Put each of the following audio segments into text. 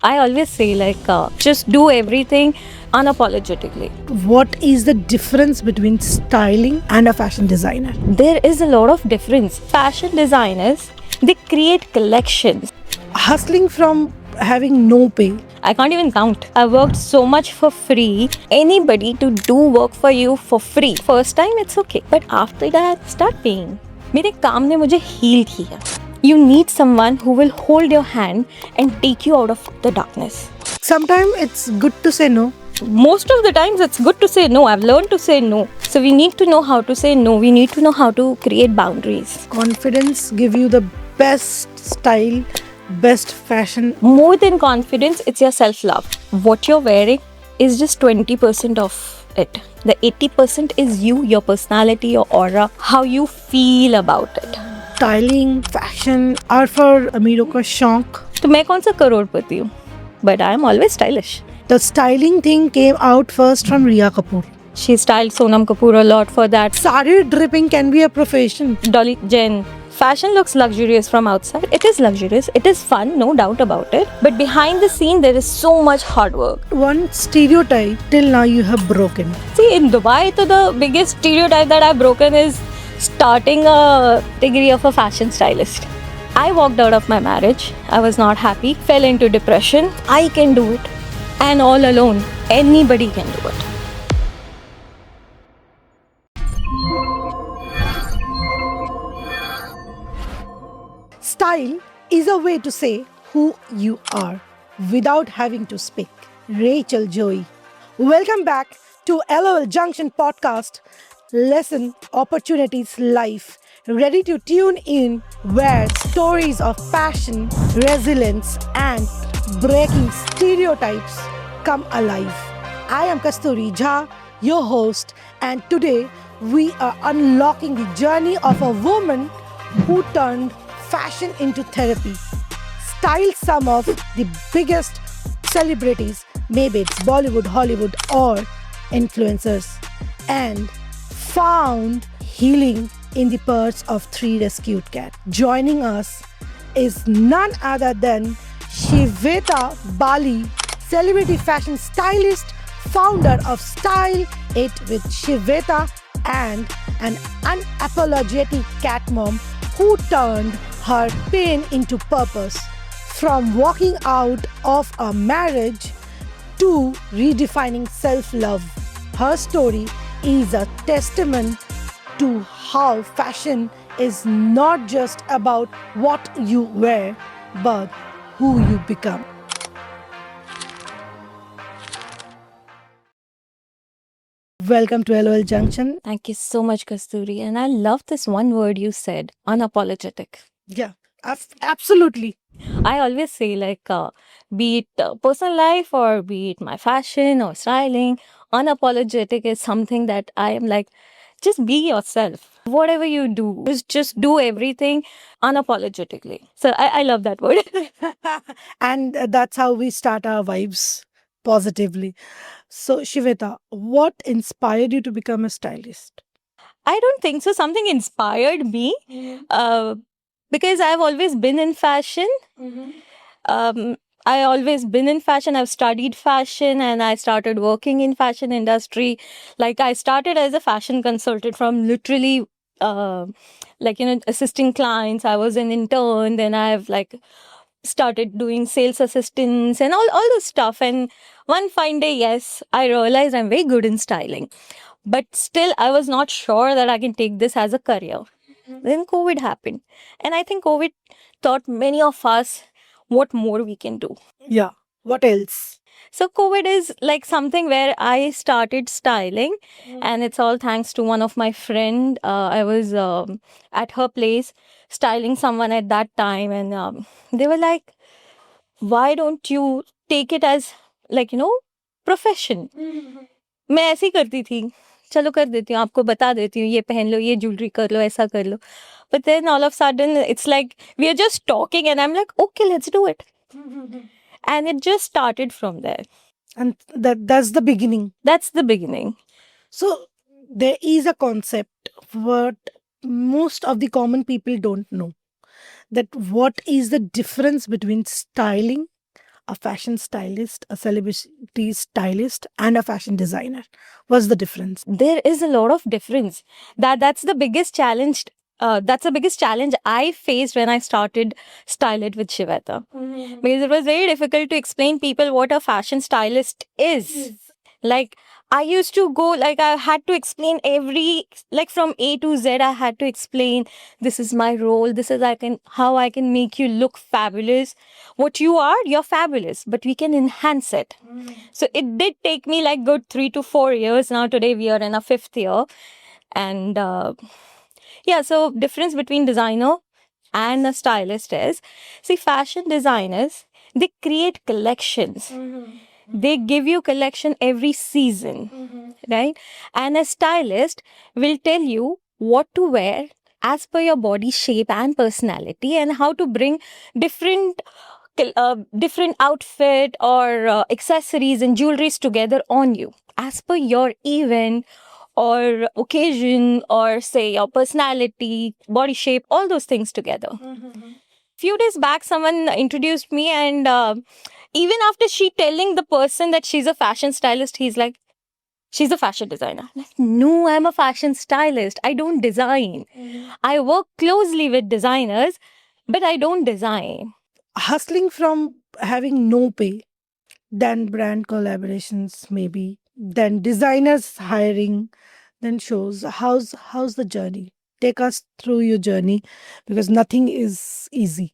I always say just do everything unapologetically. What is the difference between styling and a fashion designer? There is a lot of difference. Fashion designers, they create collections. Hustling from having no pay. I can't even count. I worked so much for free. Anybody to do work for you for free. First time it's okay, but after that start paying. मेरे काम ने मुझे heal किया. You need someone who will hold your hand and take you out of the darkness. Sometimes it's good to say no. Most of the times it's good to say no. I've learned to say no. So we need to know how to say no. We need to know how to create boundaries. Confidence give you the best style, best fashion. More than confidence, it's your self-love. What you're wearing is just 20% of it. The 80% is you, your personality, your aura, how you feel about it. Styling, fashion are for अमीरों का शौक. तो मैं कौन सा करोड़पति हूँ? But I am always stylish. The styling thing came out first from Riya Kapoor. She styled Sonam Kapoor a lot for that. Sari dripping can be a profession. Dolly Jen. Fashion looks luxurious from outside. It is luxurious. It is fun, no doubt about it. But behind the scene, there is so much hard work. One stereotype till now you have broken. See, in Dubai, the biggest stereotype that I've broken is starting a degree of a fashion stylist. I walked out of my marriage. I was not happy, fell into depression. I can do it. And all alone, anybody can do it. Style is a way to say who you are without having to speak. Rachel Joy. Welcome back to LOL Junction podcast. Lesson, opportunities, life. Ready to tune in where stories of passion, resilience, and breaking stereotypes come alive. I am Kasturi Jha, your host, and today we are unlocking the journey of a woman who turned fashion into therapy, styled some of the biggest celebrities, maybe it's Bollywood, Hollywood, or influencers, and found healing in the purse of 3 rescued cats. Joining us is none other than Shiveta Bali, celebrity fashion stylist, founder of Style It with Shiveta, and an unapologetic cat mom who turned her pain into purpose. From walking out of a marriage to redefining self-love, her story is a testament to how fashion is not just about what you wear, but who you become. Welcome to LOL Junction. Thank you so much, Kasturi. And I love this one word you said, unapologetic. Yeah, absolutely. I always say, be it personal life or be it my fashion or styling, unapologetic is something that I am like, just be yourself. Whatever you do, just do everything unapologetically. So I love that word. And that's how we start our vibes positively. So, Shiveta, what inspired you to become a stylist? I don't think so. Something inspired me because I've always been in fashion. I always been in fashion. I've studied fashion and I started working in fashion industry. Like I started as a fashion consultant from literally assisting clients. I was an intern. Then I've started doing sales assistants and all this stuff. And one fine day, yes, I realized I'm very good in styling. But still, I was not sure that I can take this as a career. Then COVID happened. And I think COVID taught many of us what more we can do. Yeah. What else? So COVID is like something where I started styling and it's all thanks to one of my friend. I was at her place styling someone at that time and they were like, why don't you take it as profession? मैं ऐसे ही करती थी, चलो कर देती हूँ, आपको बता देती हूँ, ये पहन लो, ये ज्वेलरी कर लो, ऐसा कर लो. But then all of a sudden it's like we are just talking and I'm like, okay, let's do it. And it just started from there. And that's the beginning. That's the beginning. So there is a concept what most of the common people don't know, that what is the difference between styling a fashion stylist, a celebrity stylist, and a fashion designer? What's the difference? There is a lot of difference. That's the biggest challenge. That's the biggest challenge I faced when I started Style It with Shiveta. Because it was very difficult to explain people what a fashion stylist is. Like I used to go, like I had to explain every, like from A to Z, I had to explain this is my role, this is how I can make you look fabulous. What you are, you're fabulous, but we can enhance it. So it did take me like good 3 to 4 years. Now today we are in our 5th year. And yeah, so difference between designer and a stylist is, see, fashion designers, they create collections. They give you collection every season, right? And a stylist will tell you what to wear as per your body shape and personality, and how to bring different different outfit or accessories and jewelries together on you as per your event or occasion, or say your personality, body shape, all those things together. Few days back someone introduced me, and even after she telling the person that she's a fashion stylist, he's like, she's a fashion designer. I'm like, no, I'm a fashion stylist, I don't design. I work closely with designers, but I don't design. Hustling from having no pay, then brand collaborations, maybe, then designers hiring, then shows. How's the journey? Take us through your journey, because nothing is easy.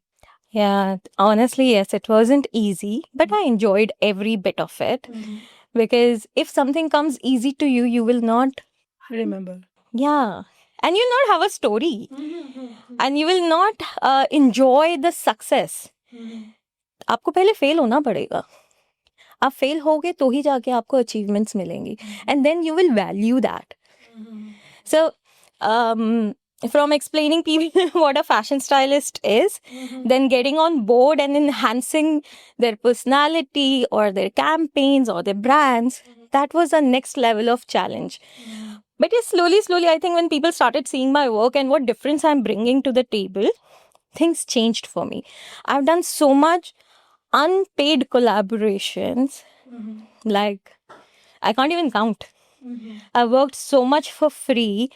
Yeah, honestly, yes, it wasn't easy, but I enjoyed every bit of it. Because if something comes easy to you, you will not, Remember. yeah, and you'll not have a story, and you will not enjoy the success. आपको पहले fail होना पड़ेगा. आप fail होगे तो ही जाके आपको achievements मिलेंगी, and then you will value that. So, from explaining people what a fashion stylist is, then getting on board and enhancing their personality or their campaigns or their brands, that was the next level of challenge. But yes, slowly, I think when people started seeing my work and what difference I'm bringing to the table, things changed for me. I've done so much unpaid collaborations, like I can't even count. I worked so much for free,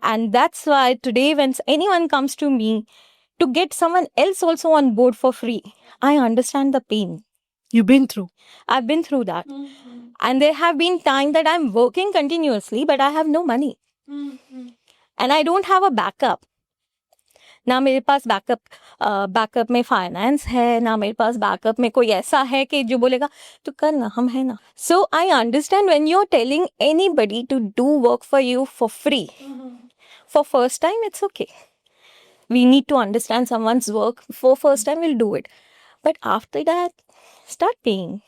and that's why today, when anyone comes to me to get someone else also on board for free, I understand the pain. You've been through. I've been through that. And there have been times that I'm working continuously, but I have no money. And I don't have a backup. ना मेरे पास backup में finance है, ना मेरे पास backup में कोई ऐसा है कि जो बोलेगा तू कर ना, हम है ना. So I understand when you are telling anybody to do work for you for free. For first time, it's okay. We need to understand someone's work. For first time, we'll do it. But after that, start paying.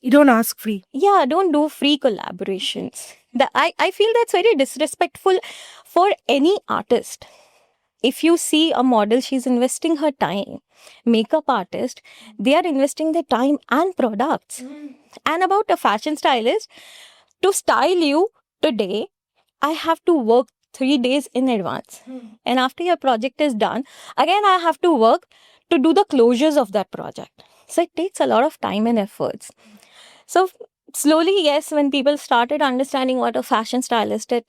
You don't ask free. Yeah, don't do free collaborations. I feel that's very disrespectful for any artist. If you see a model, she's investing her time. Makeup artist, they are investing their time and products. And about a fashion stylist, to style you today, I have to work 3 days in advance. And after your project is done, again I have to work to do the closures of that project. So it takes a lot of time and efforts. So slowly, yes, when people started understanding what a fashion stylist is,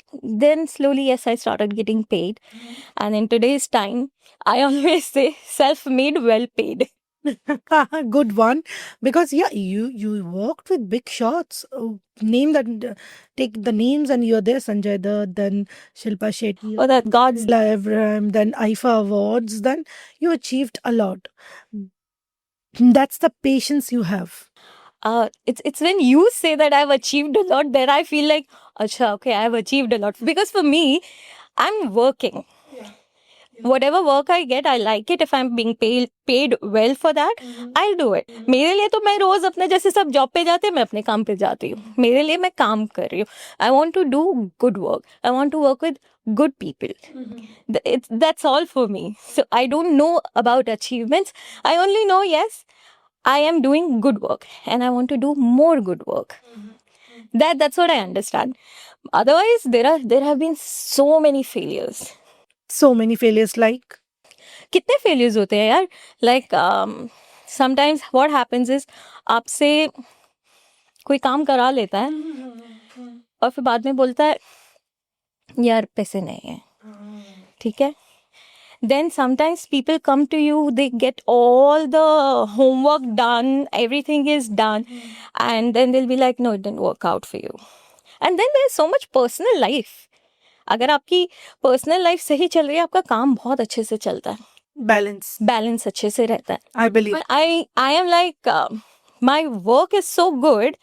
then slowly, yes, I started getting paid. And in today's time, I always say self-made, well-paid. Good one, because yeah, you worked with big shots. Name that, take the names, and you're there: Sanjay Dutt, then Shilpa Shetty, Oh, that God's Ella Abraham, then IFA Awards. Then you achieved a lot. That's the patience you have. It's when you say that I've achieved a lot, then I feel like, acha, okay, I've achieved a lot. Because for me, I'm working. Whatever work I get, I like it. If I'm being paid well for that, I'll do it. मेरे लिए तो मैं रोज अपने जैसे सब job पे जाते हैं, मैं अपने काम पे जाती हूँ. मेरे लिए मैं काम कर रही हूँ. I want to do good work. I want to work with good people. That's all for me. So I don't know about achievements. I only know, yes, I am doing good work and I want to do more good work. That's what I understand. Otherwise, there have been so many failures. So many failures, like कितने failures होते हैं यार? Like sometimes what happens is आपसे कोई काम करा लेता है और फिर बाद में बोलता है यार पैसे नहीं है, ठीक है. Then sometimes people come to you, they get all the homework done, everything is done, and then they'll be like, no, it didn't work out for you. And then there's so much personal life. अगर आपकी personal life सही चल रही है, आपका काम बहुत अच्छे से चलता है, बैलेंस अच्छे से रहता है. I believe. But I am like, my work is so good,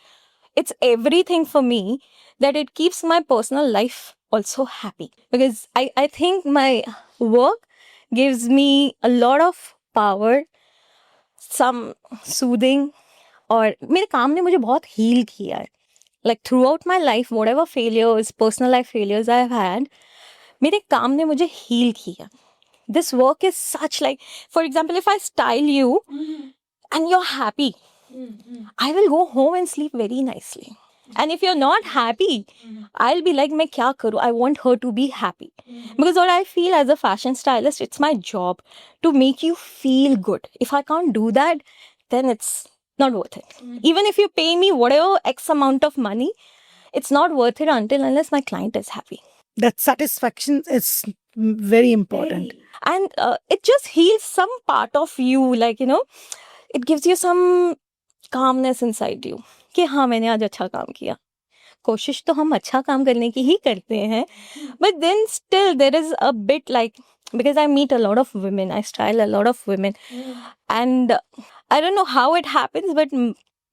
it's everything for me, that it keeps my personal life also happy. Because I think my work gives me a lot of power, some soothing, और मेरे काम ने मुझे बहुत heal किया है. Like throughout my life, whatever failures, personal life failures I have had, मेरे काम ने मुझे हील किया. This work is such, like, for example, if I style you and you're happy, I will go home and sleep very nicely. And if you're not happy, I'll be like, मैं क्या करूँ? I want her to be happy. Because what I feel as a fashion stylist, it's my job to make you feel good. If I can't do that, then it's not worth it. Even if you pay me whatever X amount of money, it's not worth it until unless my client is happy. That satisfaction is very important. And it just heals some part of you, like, you know, it gives you some calmness inside you कि हाँ मैंने आज अच्छा काम किया. कोशिश तो हम अच्छा काम करने की ही करते हैं, but then still there is a bit like, because I meet a lot of women, I style a lot of women, and I don't know how it happens, but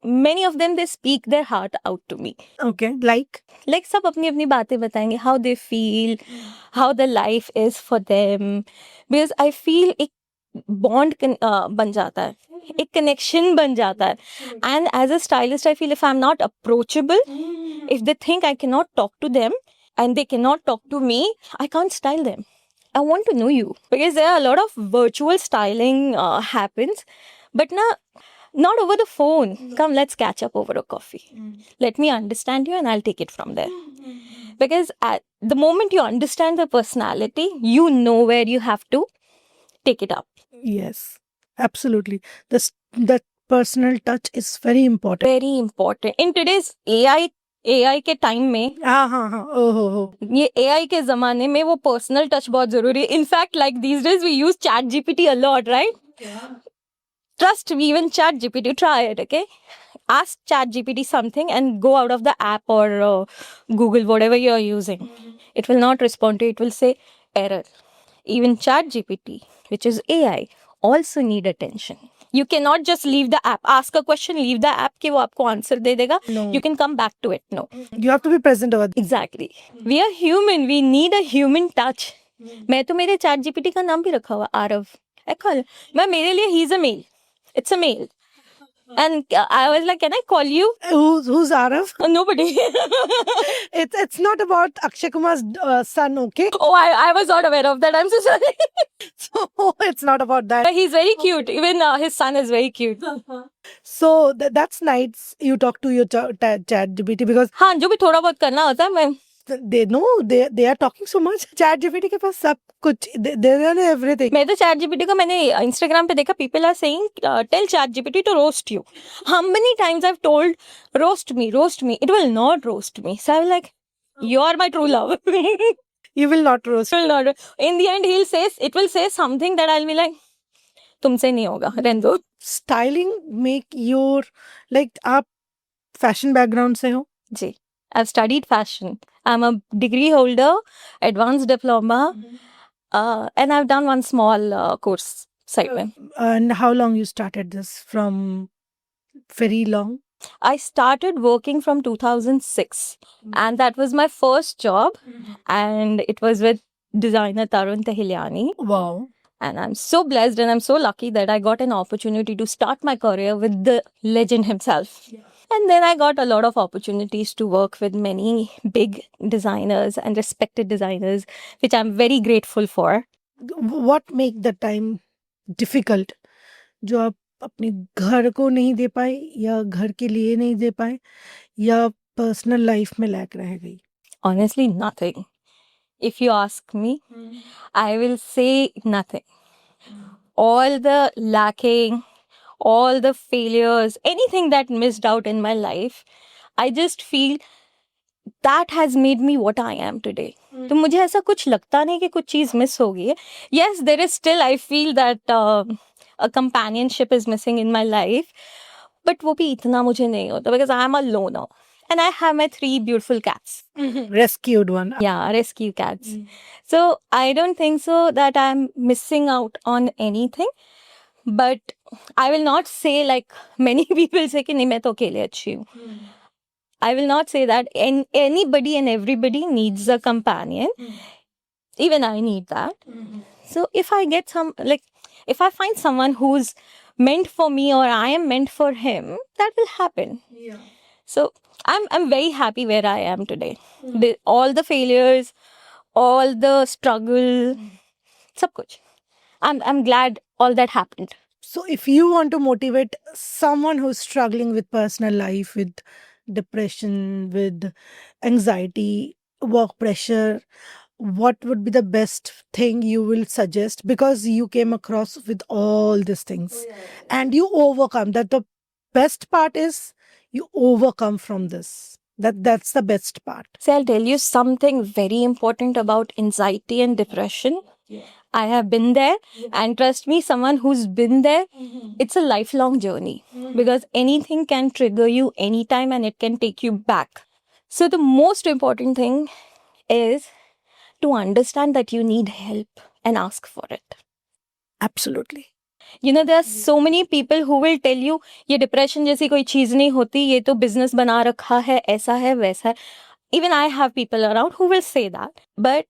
many of them, they speak their heart out to me. Okay, like सब अपनी अपनी बातें बताएंगे, how they feel, how the life is for them, because I feel एक bond बन जाता है, एक connection बन जाता है. And as a stylist, I feel if I'm not approachable, if they think I cannot talk to them and they cannot talk to me, I can't style them. I want to know you, because there are a lot of virtual styling happens, but not over the phone. Come, let's catch up over a coffee. Let me understand you and I'll take it from there. Because at the moment you understand the personality, you know where you have to take it up. yes, absolutely. That personal touch is very important. Very important. In today's AI के time में, हाँ ओहो ये AI के जमाने में वो personal touch बहुत जरूरी है. In fact like these days we use chat GPT a lot, right? Trust me, even chat GPT, try it, okay? Ask chat GPT something and go out of the app or Google, whatever you're using. It will not respond to you. It will say error. Even chat GPT, which is AI, also need attention. You cannot just leave the app. Ask a question, leave the app कि वो आपको answer दे देगा. No. You can come back to it. No. You have to be present over there. Exactly. We are human. We need a human touch. मैं तो मेरे chat GPT का नाम भी रखा हुआ आरव. मैं मेरे लिए he is a male. It's a male. And I was like, can I call you? Who's Arav? Nobody. It's not about Akshay Kumar's son, okay? Oh, I was not aware of that. I'm so sorry. So it's not about that. But he's very cute. Even his son is very cute. So that's nice. You talk to your chat GPT because हाँ जो भी थोड़ा बहुत करना होता है मैं they know they are talking so much. Chat GPT के पास सब कुछ they know everything. मैं तो चैट जीपीटी को मैंने इंस्टाग्राम पे देखा, people are saying tell chat GPT to roast you. How many times I've told roast me, it will not roast me. So I'm like, you are my true love. You will not roast. Will not. In the end, it will say something that I'll be like, तुमसे नहीं होगा, रहने दो. Styling make your like आप fashion background से हो? जी, I've studied fashion. I'm a degree holder, advanced diploma, and I've done one small course side में. And how long you started this? From very long? I started working from 2006, and that was my first job, and it was with designer Tarun Tahiliani. Wow. And I'm so blessed and I'm so lucky that I got an opportunity to start my career with the legend himself. Yeah. And then I got a lot of opportunities to work with many big designers and respected designers, which I'm very grateful for. What make the time difficult? जो आप अपने घर को नहीं दे पाए या घर के लिए नहीं दे पाए या पर्सनल लाइफ में लैक रह गई? Honestly, nothing. If you ask me, I will say nothing. All the lacking, all the failures, anything that missed out in my life, I just feel that has made me what I am today. तो मुझे ऐसा कुछ लगता नहीं कि कुछ चीज miss हो गई है. Yes, there is still, I feel that a companionship is missing in my life, but वो भी इतना मुझे नहीं होता because I am a loner and I have my 3 beautiful cats. Rescued one. Yeah, rescue cats. So I don't think so that I'm missing out on anything. But I will not say like many people say कि नहीं मैं तो अकेले अच्छी हूँ. I will not say that. Anybody and everybody needs a companion. Even I need that. So if I get if I find someone who's meant for me or I am meant for him, that will happen. Yeah. So I'm very happy where I am today. All the failures, all the struggle, sab kuch. I'm glad all that happened. So if you want to motivate someone who's struggling with personal life, with depression, with anxiety, work pressure, what would be the best thing you will suggest? Because you came across with all these things and you overcome. That the best part is you overcome from this. That's the best part. So I'll tell you something very important about anxiety and depression. I have been there, and trust me, someone who's been there, it's a lifelong journey because anything can trigger you anytime and it can take you back. So the most important thing is to understand that you need help and ask for it. Absolutely. You know, there are so many people who will tell you ये depression जैसी कोई चीज नहीं होती, ये तो business बना रखा है, ऐसा है, वैसा है. Even I have people around who will say that. But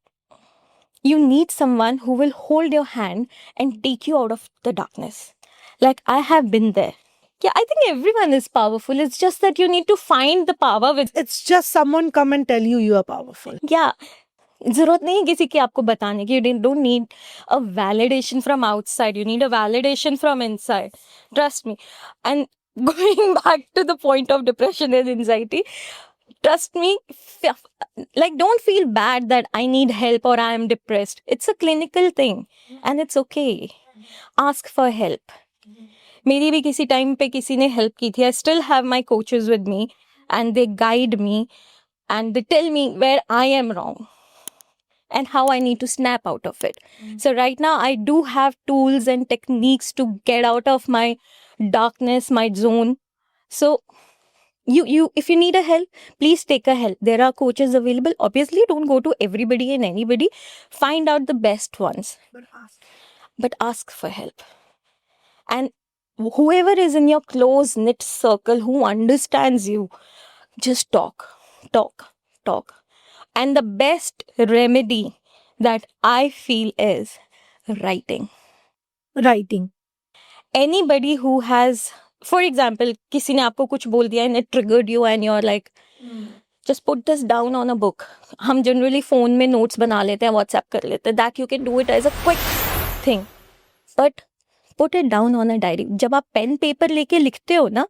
you need someone who will hold your hand and take you out of the darkness. Like I have been there. Yeah, I think everyone is powerful. It's just that you need to find the power with. It's just someone come and tell you are powerful. Yeah. जरूरत नहीं है किसी की आपको बताने की. You don't need a validation from outside. You need a validation from inside. Trust me. And going back to the point of depression and anxiety, trust me, like don't feel bad that I need help or I am depressed. It's a clinical thing and it's okay. Ask for help. मेरी भी किसी time पे किसी ने help की थी. I still have my coaches with me and they guide me and they tell me where I am wrong and how I need to snap out of it. So right now I do have tools and techniques to get out of my darkness, my zone. So you if you need a help, please take a help. There are coaches available. Obviously, don't go to everybody and anybody. Find out the best ones. But ask for help. And whoever is in your close knit circle who understands you, just talk. And the best remedy that I feel is writing. Anybody who has, for example, किसी ने आपको कुछ बोल दिया and it triggered you and you're like, just put this down on a book. हम generally phone में notes बना लेते हैं, WhatsApp कर लेते हैं. That you can do it as a quick thing. But put it down on a diary. जब आप pen paper लेके लिखते हो ना,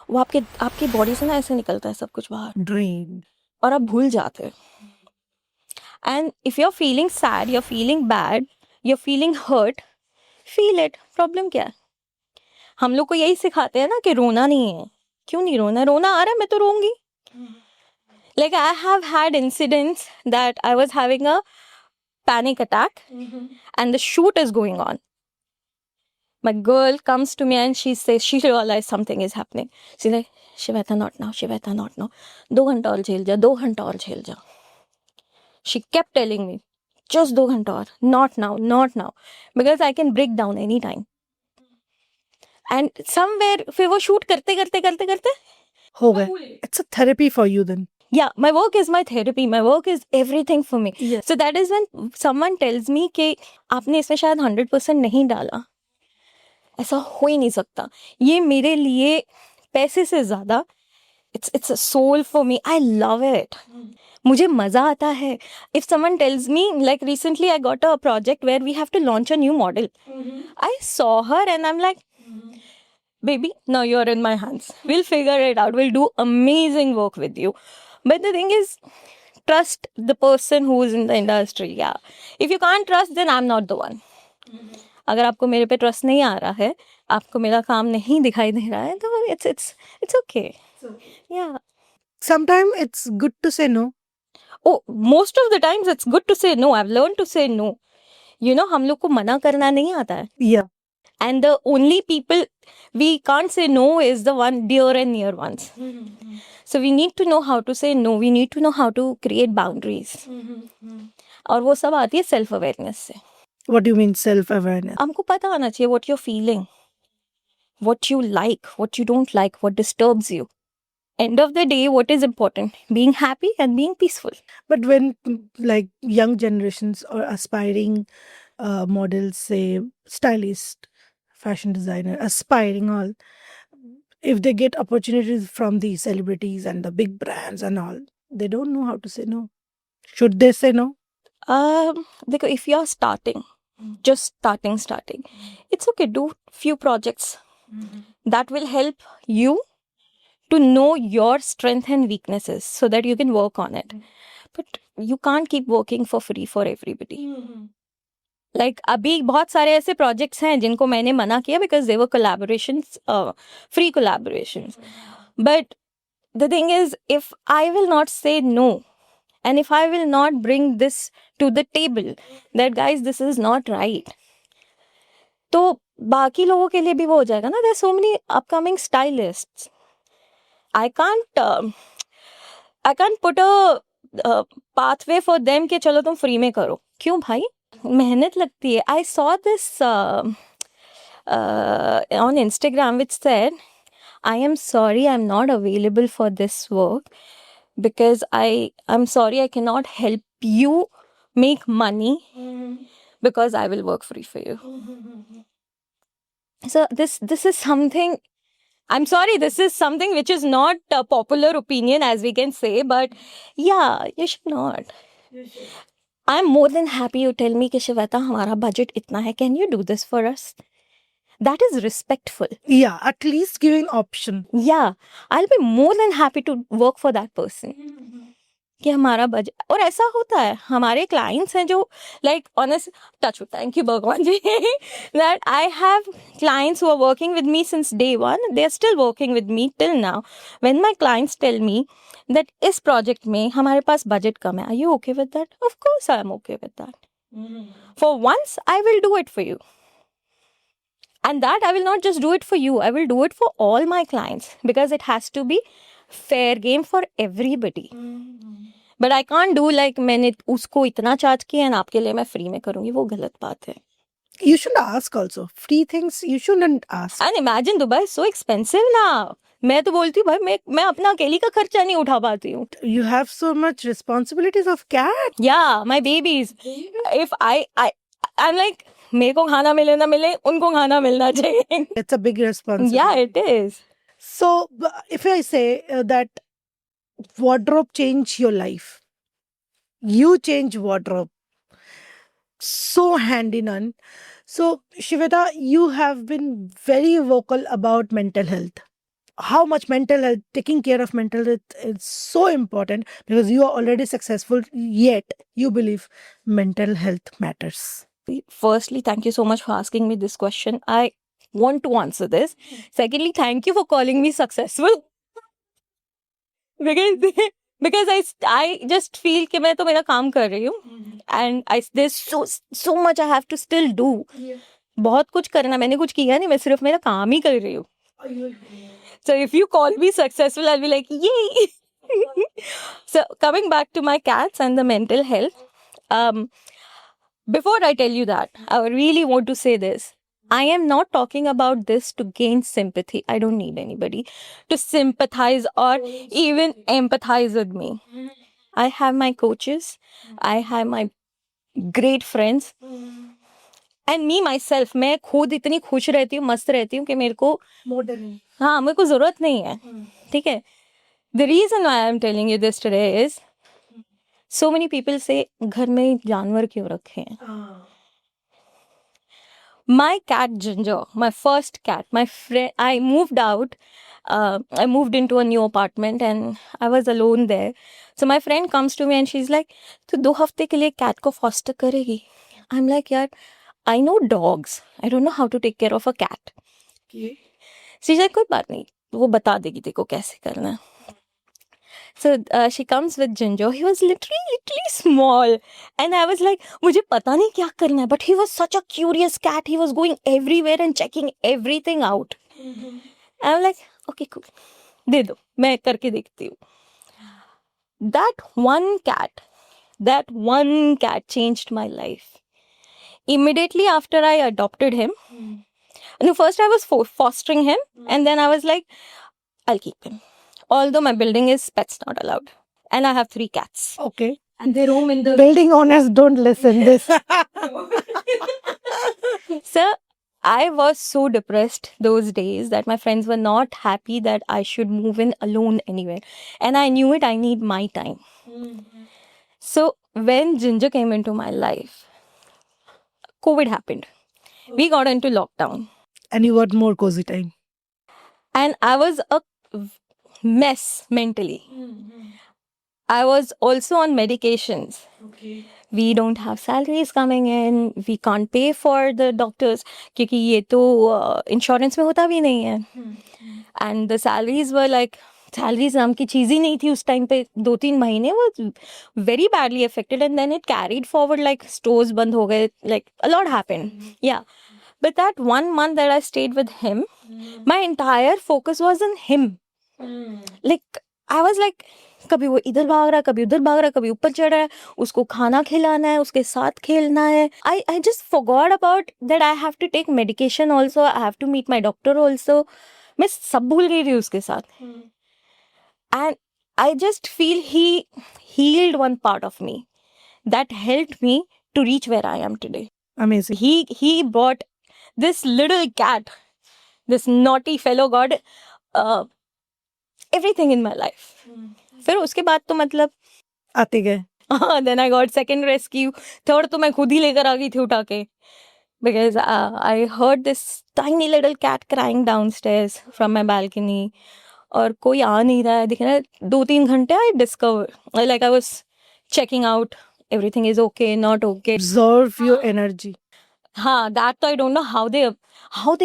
वो आपके body से ना ऐसे निकलता है सब कुछ बाहर. Drain. और आप भूल जाते हो. And if you're feeling sad, you're feeling bad, you're feeling hurt, feel it. Problem क्या है? हम लोग को यही सिखाते हैं ना कि रोना नहीं है. क्यों नहीं रोना? रोना आ रहा है, मैं तो रोऊंगी. Like I have had incidents that I was having a panic attack and the shoot is going on. My girl comes to me and she says, she realized something is happening. She's like, Shweta, not now, Shweta, not now. 2 घंटा और झेल जा, 2 घंटा और झेल जा. She kept telling me, just 2 घंटा और, not now. Because I can break down anytime. And somewhere, फिर वो shoot करते हो गए. It's a therapy for you then. Yeah, my work is my therapy. My work is everything for me. Yes. So that is when someone tells me कि आपने इसमें शायद 100% नहीं डाला. ऐसा हो ही नहीं सकता. ये मेरे लिए पैसे से ज़्यादा it's a soul for me. I love it. मुझे मज़ा आता है. If someone tells me, like recently I got a project where we have to launch a new model. I saw her and I'm like, baby, now you're in my hands. We'll figure it out. We'll do amazing work with you. But the thing is, trust the person who is in the industry. Yeah. If you can't trust, then I'm not the one. अगर आपको मेरे पे trust नहीं आ रहा है, आपको मेरा काम नहीं दिखाई दे रहा है तो it's okay. Yeah. Sometimes it's good to say no. Oh, most of the times it's good to say no. I've learned to say no. You know, हम लोग को मना करना नहीं आता है. Yeah. And the only people we can't say no is the one dear and near ones. So we need to know how to say no. We need to know how to create boundaries. और वो सब आती है self awareness से. What do you mean self-awareness? हमको पता होना चाहिए what you're feeling, what you like, what you don't like, what disturbs you. End of the day, what is important? Being happy and being peaceful. But when like young generations or aspiring models, say stylist, fashion designer, aspiring all, if they get opportunities from the celebrities and the big brands and all, they don't know how to say no. Should they say no? देखो, if you're starting, just starting, it's okay. Do few projects that will help you to know your strength and weaknesses so that you can work on it. But you can't keep working for free for everybody. Like अभी बहुत सारे ऐसे projects हैं जिनको मैंने मना किया because they were collaborations, free collaborations. But the thing is, if I will not say no, and if I will not bring this to the table, that guys, this is not right, तो बाकी लोगों के लिए भी वो हो जाएगा ना. There are so many upcoming stylists. I can't put a pathway for them कि चलो तुम फ्री में करो. क्यों भाई? मेहनत लगती है. I saw this on Instagram which said, I am sorry I'm not available for this work because I'm sorry I cannot help you make money because I will work free for you. So this is something, I'm sorry, this is something which is not a popular opinion as we can say, but yeah, you should not. I'm more than happy you tell me कि शिवेता हमारा budget इतना है, can you do this for us? That is respectful. Yeah, at least giving option. Yeah, I'll be more than happy to work for that person. कि हमारा budget. और ऐसा होता है, हमारे क्लाइंट्स हैं जो like honest touch, thank you भगवान जी, that I have clients who are working with me since day one. They are still working with me till now. When my clients tell me that इस project में हमारे पास budget कम है, are you okay with that? Of course I am okay with that. For once I will do it for you. And that I will not just do it for you, I will do it for all my clients because it has to be fair game for everybody. But I can't do like मैंने उसको इतना charge किया and आपके लिए मैं free में करूँगी, वो गलत बात है. You should ask also. Free things you shouldn't ask. And imagine Dubai is so expensive now. मैं तो बोलती हूँ भाई मैं अपना अकेली का खर्चा नहीं उठा पाती हूँ. You have so much responsibilities of cat. Yeah, my babies. If I'm like, मेरे को खाना मिले ना मिले, उनको खाना मिलना चाहिए. It's a big responsibility. Yeah, it is. So, if I say that wardrobe change your life, you change wardrobe. So hand in hand. So, Shiveta, you have been very vocal about mental health. How much mental health, taking care of mental health is so important because you are already successful, yet you believe mental health matters. Firstly, thank you so much for asking me this question. I want to answer this. Secondly, thank you for calling me successful. because I just feel कि मैं तो मेरा काम कर रही हूँ and there's so much I have to still do. बहुत कुछ करना, मैंने कुछ किया नहीं, मैं सिर्फ मेरा काम ही कर रही हूँ. So if you call me successful, I'll be like, yay. So coming back to my cats and the mental health, before I tell you that, I really want to say this. I am not talking about this to gain sympathy. I don't need anybody to sympathize or even empathize with me. I have my coaches. I have my great friends. And me myself, मैं खुद इतनी खुश रहती हूँ, मस्त रहती हूँ कि मेरे को मेरे को जरूरत नहीं है. ठीक है. The reason why I'm telling you this today is, so many people say, घर में जानवर क्यों रखे हैं? My cat Ginger, my first cat, my friend, I moved out. I moved into a new apartment and I was alone there. So my friend comes to me and she's like, "तू 2 हफ्ते के लिए cat को foster करेगी?" I'm like, यार, I know dogs. I don't know how to take care of a cat. She कोई बात नहीं, वो बता देगी तेरे को कैसे करना है. So she comes with Jinjo. He was literally small, and I was like, मुझे पता नहीं क्या करना है. But he was such a curious cat. He was going everywhere and checking everything out. I'm like, okay, cool. दे दो, मैं करके देखती हूँ. That one cat changed my life. Immediately after I adopted him, no, first I was fostering him, and then I was like, I'll keep him. Although my building is pets not allowed, and I have 3 cats, Okay. and they roam in the. Building owners don't listen this. So I was so depressed those days that my friends were not happy that I should move in alone anywhere, and I knew it. I need my time. So when Ginger came into my life, COVID happened. We got into lockdown, And you got more cozy time. and I was a mess mentally. I was also on medications. Okay. We don't have salaries coming in. We can't pay for the doctors क्योंकि ये तो insurance में होता भी नहीं है. And the salaries were like, salaries नाम की चीज़ ही नहीं थी उस टाइम पे. 2-3 महीने वो very badly affected, and then it carried forward, like stores बंद हो गए, like a lot happened. Yeah. But that 1 month that I stayed with him, my entire focus was on him. Like I was like, कभी वो इधर भाग रहा है, कभी उधर भाग रहा है, कभी ऊपर चढ़ रहा है, उसको खाना खिलाना है, उसके साथ खेलना है. I just forgot about that I have to take medication also, I have to meet my doctor also. मैं सब भूल गई थी उसके साथ. And I just feel he healed one part of me that helped me to reach where I am today. Amazing. He brought this little cat, this naughty fellow, got everything in my life. फिर उसके बाद तो मतलब आते गए. then I got second rescue. Third तो मैं खुद ही लेकर आ गई थी उठा के. Because I heard this tiny little cat crying downstairs from my balcony. और कोई आ नहीं रहा है, दिख रहा है 2-3 घंटे. I discovered, like I was checking out, everything is okay, not okay. Absorb your energy. हाँ, that तो I don't know how they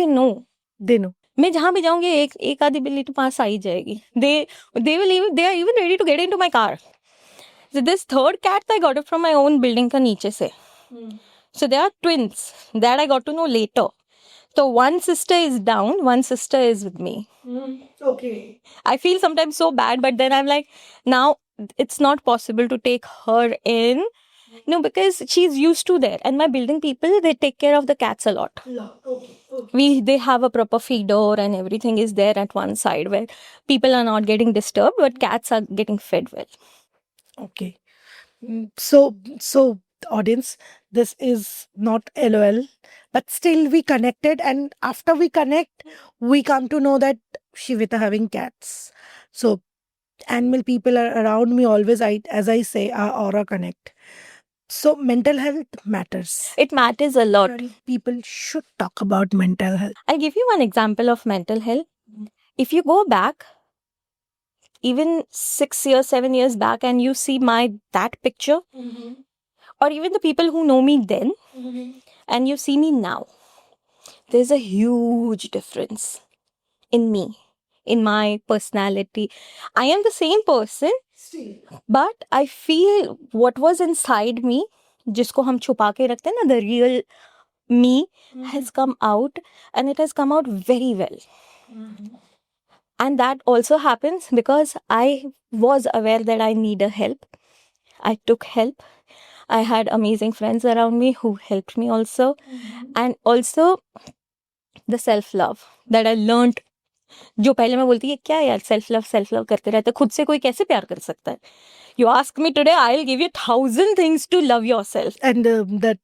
know. They know. मैं जहाँ भी जाऊंगी एक आधी बिल्ली तो पास आ ही जाएगी. They are even ready to get into my car. So this third cat I got it from my own building का नीचे से. So they are twins that I got to know later. So one sister is down, one sister is with me. Okay. I feel sometimes so bad, but then I'm like, now it's not possible to take her in. No, because she's used to there. And my building people, they take care of the cats a lot. Okay. They have a proper feeder and everything is there at one side where people are not getting disturbed, but cats are getting fed well. Okay. So audience, this is not LOL, but still we connected, and after we connect, we come to know that Shivita having cats. So animal people are around me always. As I say, our aura connect. So mental health matters. It matters a lot. People should talk about mental health. I'll give you one example of mental health. If you go back, even 6 years, 7 years back, and you see that picture, or even the people who know me then, and you see me now, there's a huge difference in me, in my personality. I am the same person, but I feel what was inside me, जिसको हम छुपा के रखते हैं ना, the real me has come out, and it has come out very well. And that also happens because I was aware that I needed help. I took help. I had amazing friends around me who helped me also. And also the self-love that I learned. जो पहले मैं बोलती है क्या यार self love करते रहते, खुद से कोई कैसे प्यार कर सकता है. You ask me today, I'll give you 1,000 things to love yourself. And that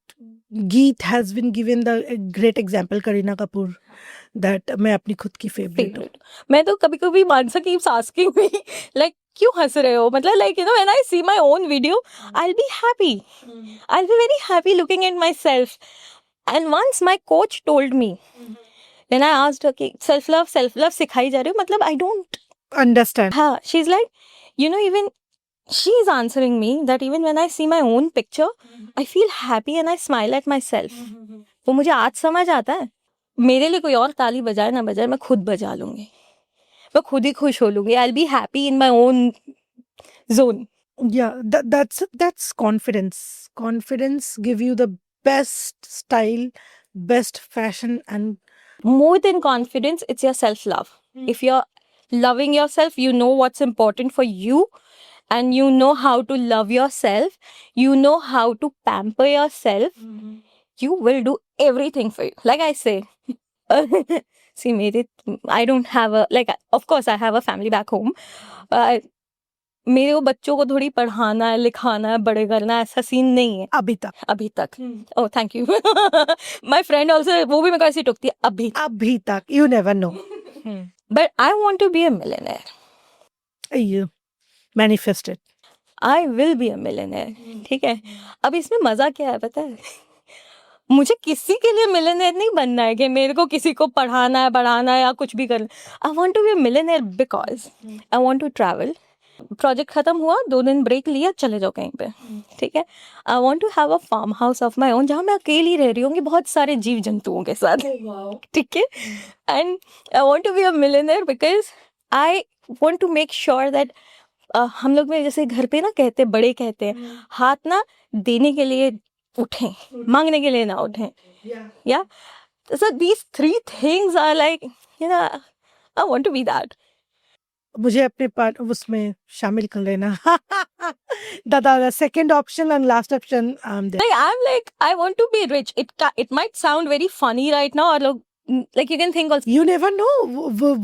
Geet has been given the great example, Kareena Kapoor, that मैं अपनी खुद की favorite हूँ. मैं तो कभी कभी मानसा keeps asking me like क्यों हंस रहे हो, मतलब like you know when I see my own video I'll be happy. I'll be very happy looking at myself. And once my coach told me, when I asked her कि self love सिखाई जा रही हो, मतलब I don't understand. हाँ, she's like, you know, even she's answering me that even when I see my own picture I feel happy and I smile at myself. वो मुझे आज समझ आता है. मेरे लिए कोई और ताली बजाए ना बजाए, मैं खुद बजा लूंगी, मैं खुद ही खुश हो लूंगी. आई will be happy in my own zone. Yeah, that's confidence. Confidence give you the best style, best fashion, and More than confidence, it's your self love. If you're loving yourself, you know what's important for you, and you know how to love yourself, you know how to pamper yourself, you will do everything for you. Like I say, see, I don't have a, like, of course, I have a family back home. मेरे को बच्चों को थोड़ी पढ़ाना है, लिखाना है, बड़े करना है, ऐसा सीन नहीं है अभी तक. Oh, thank you. My friend also, वो भी मेरे को ऐसे टोकती है, अभी तक you never know. But I want to be a millionaire. You manifest it. I will be a millionaire. ठीक है. अब इसमें मजा क्या है पता है? मुझे किसी के लिए मिलियनेयर नहीं बनना है कि मेरे को किसी को पढ़ाना है, बढ़ाना है या कुछ भी करना. I want to be a millionaire because I want to travel. Project खत्म हुआ, 2 दिन ब्रेक लिया, चले जाओ कहीं पे. ठीक है. I want to have a farm house of my own, जहाँ मैं अकेली रह रही हूँ बहुत सारे जीव जंतुओं के साथ. ठीक है. And I want to be a millionaire because I want to make sure that हम लोग में जैसे घर पे ना कहते, बड़े कहते हैं, हाथ ना देने के लिए उठें, मांगने के लिए ना उठें. या so these 3 things are like, you know, I want to be that. मुझे अपने पार्ट उसमें शामिल कर लेना. दादा second option and last option Like I want to be rich. It might sound very funny right now, or like you can think also. You never know.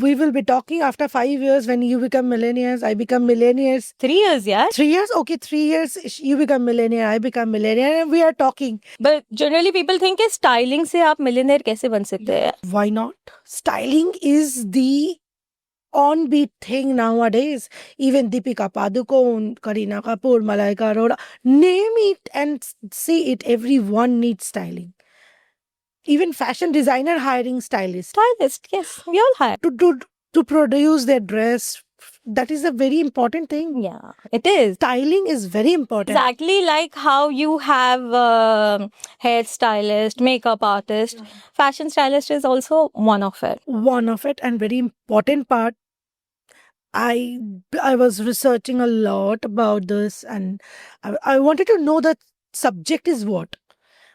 We will be talking after 5 years when you become millionaires. I become millionaires. 3 years, yeah. 3 years? Okay, 3 years. You become millionaire. I become millionaire. And we are talking. But generally people think कि styling से आप millionaire कैसे बन सकते हैं? Why not? Styling is the on-beat thing nowadays. Even Deepika Padukone, Kareena Kapoor, Malaika Arora, name it and see it. Everyone needs styling. Even fashion designer hiring stylists Stylist, yes, we all hire. to produce their dress. That is a very important thing. Yeah, it is. Styling is very important. Exactly like how you have hairstylist, makeup artist, fashion stylist is also one of it. One of it, and very important part. I was researching a lot about this, and I wanted to know the subject is what,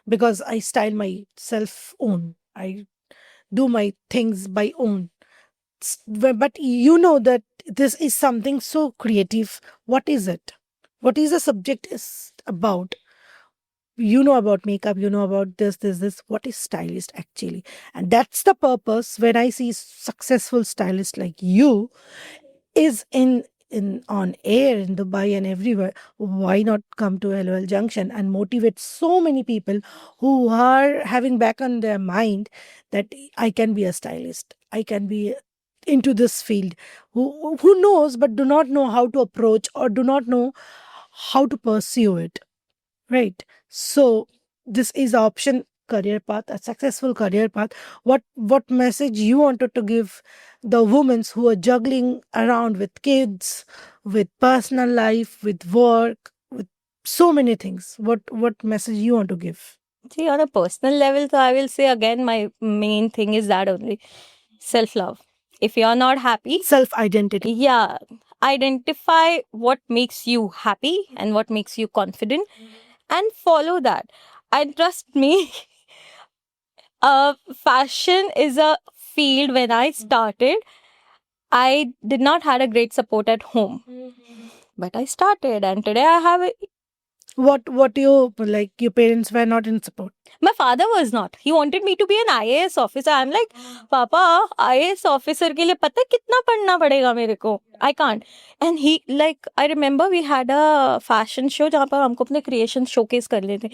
because I style myself own. I do my things by own. But you know that this is something so creative. What is it? What is the subject is about? You know about makeup, you know about this. What is stylist actually? And that's the purpose when I see successful stylists like you is in on air in Dubai and everywhere. Why not come to LOL Junction and motivate so many people who are having back on their mind that I can be a stylist, I can be into this field, who knows but do not know how to approach or do not know how to pursue it, right? So this is the option, career path, a successful career path. What message you wanted to give the women who are juggling around with kids, with personal life, with work, with so many things? What message you want to give? See, on a personal level, so I will say again, my main thing is that only self-love. If you're not happy, Self-identity. yeah, identify what makes you happy and what makes you confident and follow that. And trust me, fashion is a field. When I started, I did not had a great support at home, but I started, and today I have What you like? Your parents were not in support. my father was not. He wanted me to be an IAS officer. I'm like, Papa, IAS officer के लिए पता है कितना पढ़ना पड़ेगा मेरे को? I can't. And he, like, I remember we had a fashion show जहाँ पर हमको अपने creations showcase कर लेते.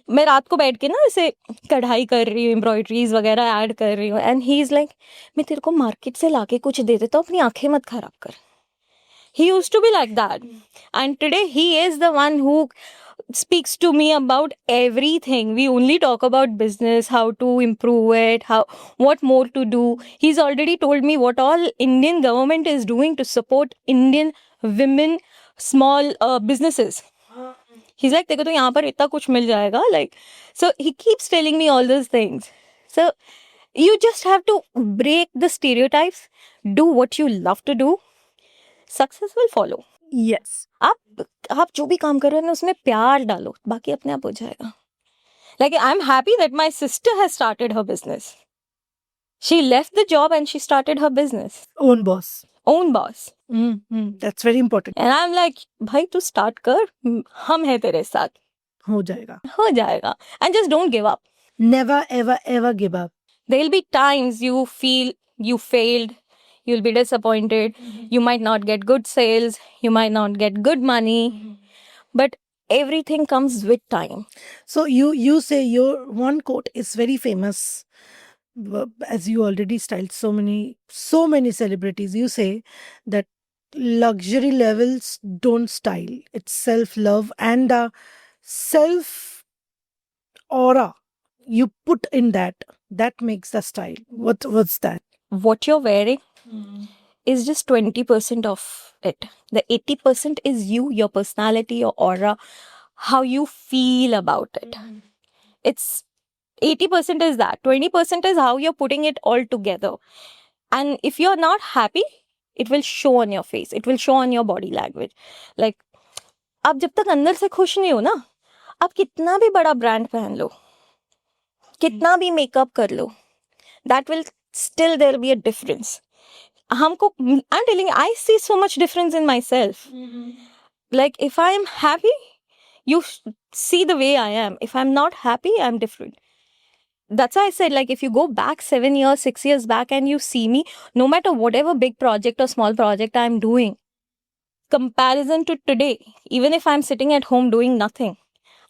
मैं रात को बैठ के ना ऐसे कढ़ाई कर रही हूँ, embroideries वगैरह ऐड कर रही हूँ. And he's like, मैं तेरे को मार्केट से लाके कुछ दे देता हूँ, अपनी आंखें मत खराब कर. He used to be like that. And today he is the one who speaks to me about everything. We only talk about business, how to improve it, what more to do. He's already told me what all Indian government is doing to support Indian women, small businesses. He's like, देखो तो यहाँ पर इतना कुछ मिल जाएगा. Like, so he keeps telling me all those things. So You just have to break the stereotypes, do what you love to do, success will follow. Yes. आप जो भी काम कर रहे हो ना उसमें प्यार डालो, बाकी अपने आप हो जाएगा. Like I'm happy that my sister has started her business. She left the job and she started her business. Own boss. Own boss. That's very important. And I'm like, भाई तू start कर, हम हैं तेरे साथ, हो जाएगा. हो जाएगा. And just don't give up. Never ever ever give up. There'll be times you feel you failed, you'll be disappointed, you might not get good sales, you might not get good money, but everything comes with time. So you say your one quote is very famous. As you already styled so many celebrities, you say that luxury levels don't style. It's self-love and the self aura you put in that makes the style. What's that? What you're wearing is just 20% of it. The 80% is you, your personality, your aura, how you feel about it. It's 80% is that. 20% is how you're putting it all together. And if you're not happy, it will show on your face. It will show on your body language. Like, आप जब तक अंदर से खुश नहीं हो ना, आप कितना भी बड़ा ब्रांड पहन लो, कितना भी मेकअप कर लो, that will still there be a difference. I'm telling you, I see so much difference in myself. Like if I'm happy, you see the way I am. If I'm not happy, I'm different. That's why I said, like, if you go back 7 years, 6 years back and you see me, no matter whatever big project or small project I'm doing, comparison to today, even if I'm sitting at home doing nothing,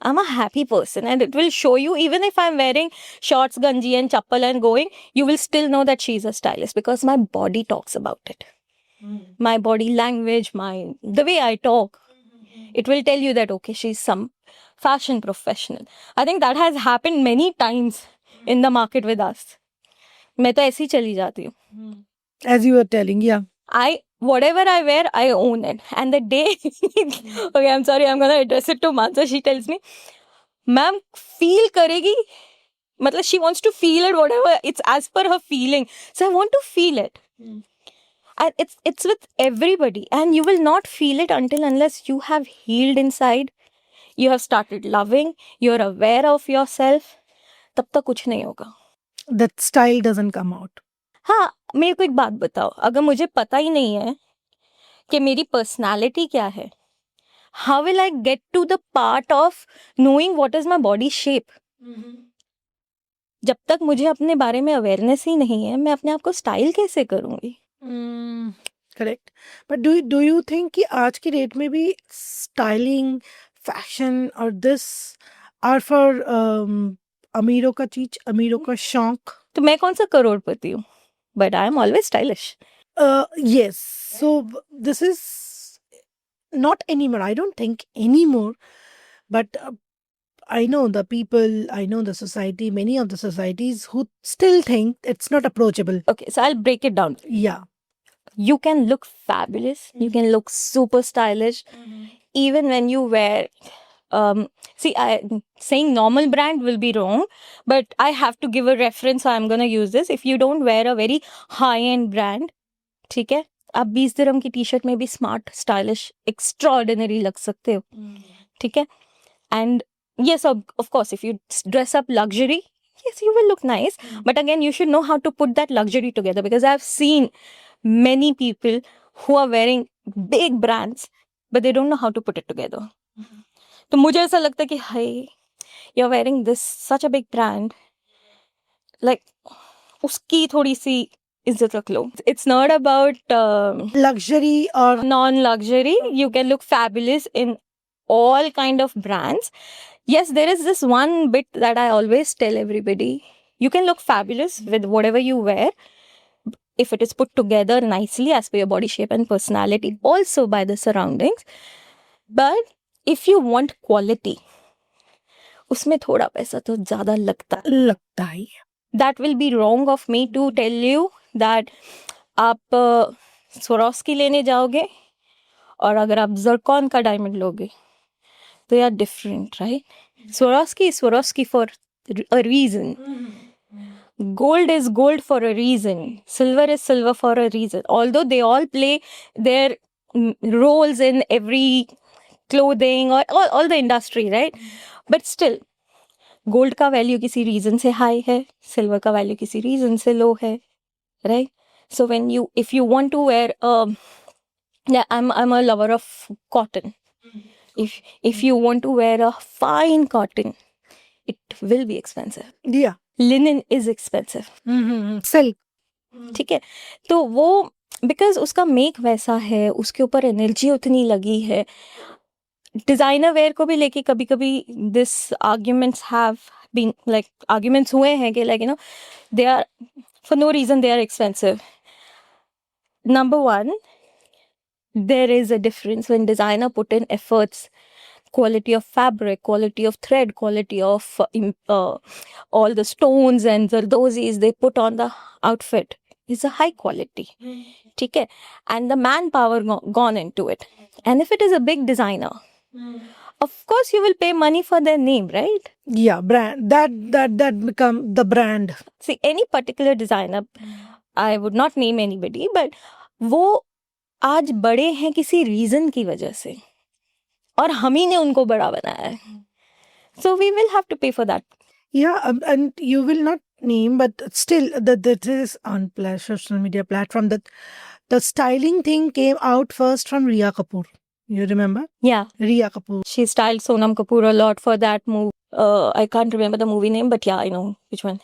I'm a happy person, and it will show you. Even if I'm wearing shorts, ganji and chappal and going, you will still know that she's a stylist because my body talks about it. My body language, the way I talk, it will tell you that, okay, she's some fashion professional. I think that has happened many times in the market with us. मैं तो ऐसी चली जाती हूँ. As you were telling, yeah. Whatever I wear, I own it. And the day, okay, I'm sorry, I'm gonna address it to Mansa. She tells me, ma'am, feel karegi. Matlab, she wants to feel it, whatever. It's as per her feeling. So I want to feel it. And it's with everybody. And you will not feel it unless you have healed inside. You have started loving. You're aware of yourself. तब तक कुछ नहीं होगा. That style doesn't come out. हाँ, मेरे को एक बात बताओ, अगर मुझे पता ही नहीं है कि मेरी पर्सनालिटी क्या है, how will I get to the part of knowing what is my body shape? जब तक मुझे अपने बारे में अवेयरनेस ही नहीं है, मैं अपने आप को स्टाइल कैसे करूंगी? Correct. But do you think कि आज की डेट में भी स्टाइलिंग, फैशन और दिस आर फॉर अमीरों का चीज, अमीरों का शौक? तो मैं कौन सा करोड़पति हूँ? But I am always stylish. Yes. So this is not anymore. I don't think anymore. But I know the people, I know the society, many of the societies who still think it's not approachable. Okay, so I'll break it down. Yeah. You can look fabulous. You can look super stylish. Even when you wear... saying normal brand will be wrong, but I have to give a reference, so I'm gonna use this. If you don't wear a very high-end brand, ठीक है, आप 20 दिरहम की T-shirt में भी smart, stylish, extraordinary लग सकते हो, ठीक है. And yes, of course, if you dress up luxury, yes, you will look nice. But again, you should know how to put that luxury together, because I've seen many people who are wearing big brands, but they don't know how to put it together. तो मुझे ऐसा लगता है कि हाय, you're wearing this such a big brand, like उसकी थोड़ी सी इज्जत रख लो. It's not about luxury or non-luxury. You can look fabulous in all kind of brands. Yes, there is this one bit that I always tell everybody. You can look fabulous with whatever you wear if it is put together nicely as per your body shape and personality, also by the surroundings. But if you want quality, उसमें थोड़ा पैसा तो ज़्यादा लगता है. That will be wrong of me to tell you that आप Swarovski लेने जाओगे और अगर आप Zircon का डायमंड लोगे, they are different, right? Swarovski is Swarovski for a reason. gold is gold for a reason, silver is silver for a reason, although they all play their roles in every clothing or all the industry, right? But still gold का value किसी reason से high है, silver का value किसी reason से low है, right? So when you if you want to wear I'm a lover of cotton. If you want to wear a fine cotton, it will be expensive. Yeah. Linen is expensive. Silk. ठीक है, तो वो because उसका make वैसा है, उसके ऊपर energy उतनी लगी है. डिजाइनर वेयर को भी लेके कभी कभी this arguments have been like arguments हुए हैं कि like you know they are for no reason they are expensive. Number one, there is a difference when designer put in efforts, quality of fabric, quality of thread, quality of all the stones and zardozis they put on the outfit is a high quality. ठीक है, and the manpower gone into it. And if it is a big designer, of course you will pay money for their name, right? Yeah, brand. That become the brand. See, any particular designer, I would not name anybody, but वो आज बड़े हैं किसी reason की वजह से, और हम ही ने उनको बड़ा बनाया है. So we will have to pay for that. Yeah, and you will not name, but still, that is on social media platform that the styling thing came out first from Riya Kapoor. You remember? Yeah, Riya Kapoor. she styled Sonam Kapoor a lot for that movie. I can't remember the movie name, but yeah, I know which one.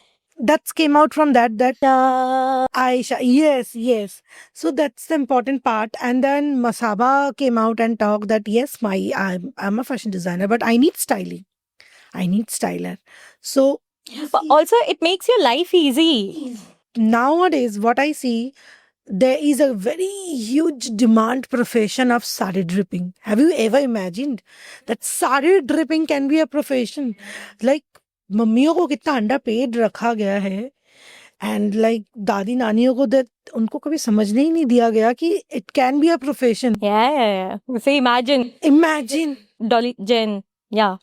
That came out from that Uh, Aisha. Yes. So that's the important part. And then Masaba came out and talked that yes, I'm a fashion designer, but I need styling. I need styler. So but also, it makes your life easy. nowadays, what I see, there is a very huge demand profession of sari dripping. Have you ever imagined that sari dripping can be a profession? Like मम्मियों को कितना under paid रखा गया है, and like दादी नानियों को that उनको कभी समझने ही नहीं दिया गया कि it can be a profession. Yeah. So imagine Imagine Dolly Jen. Yeah.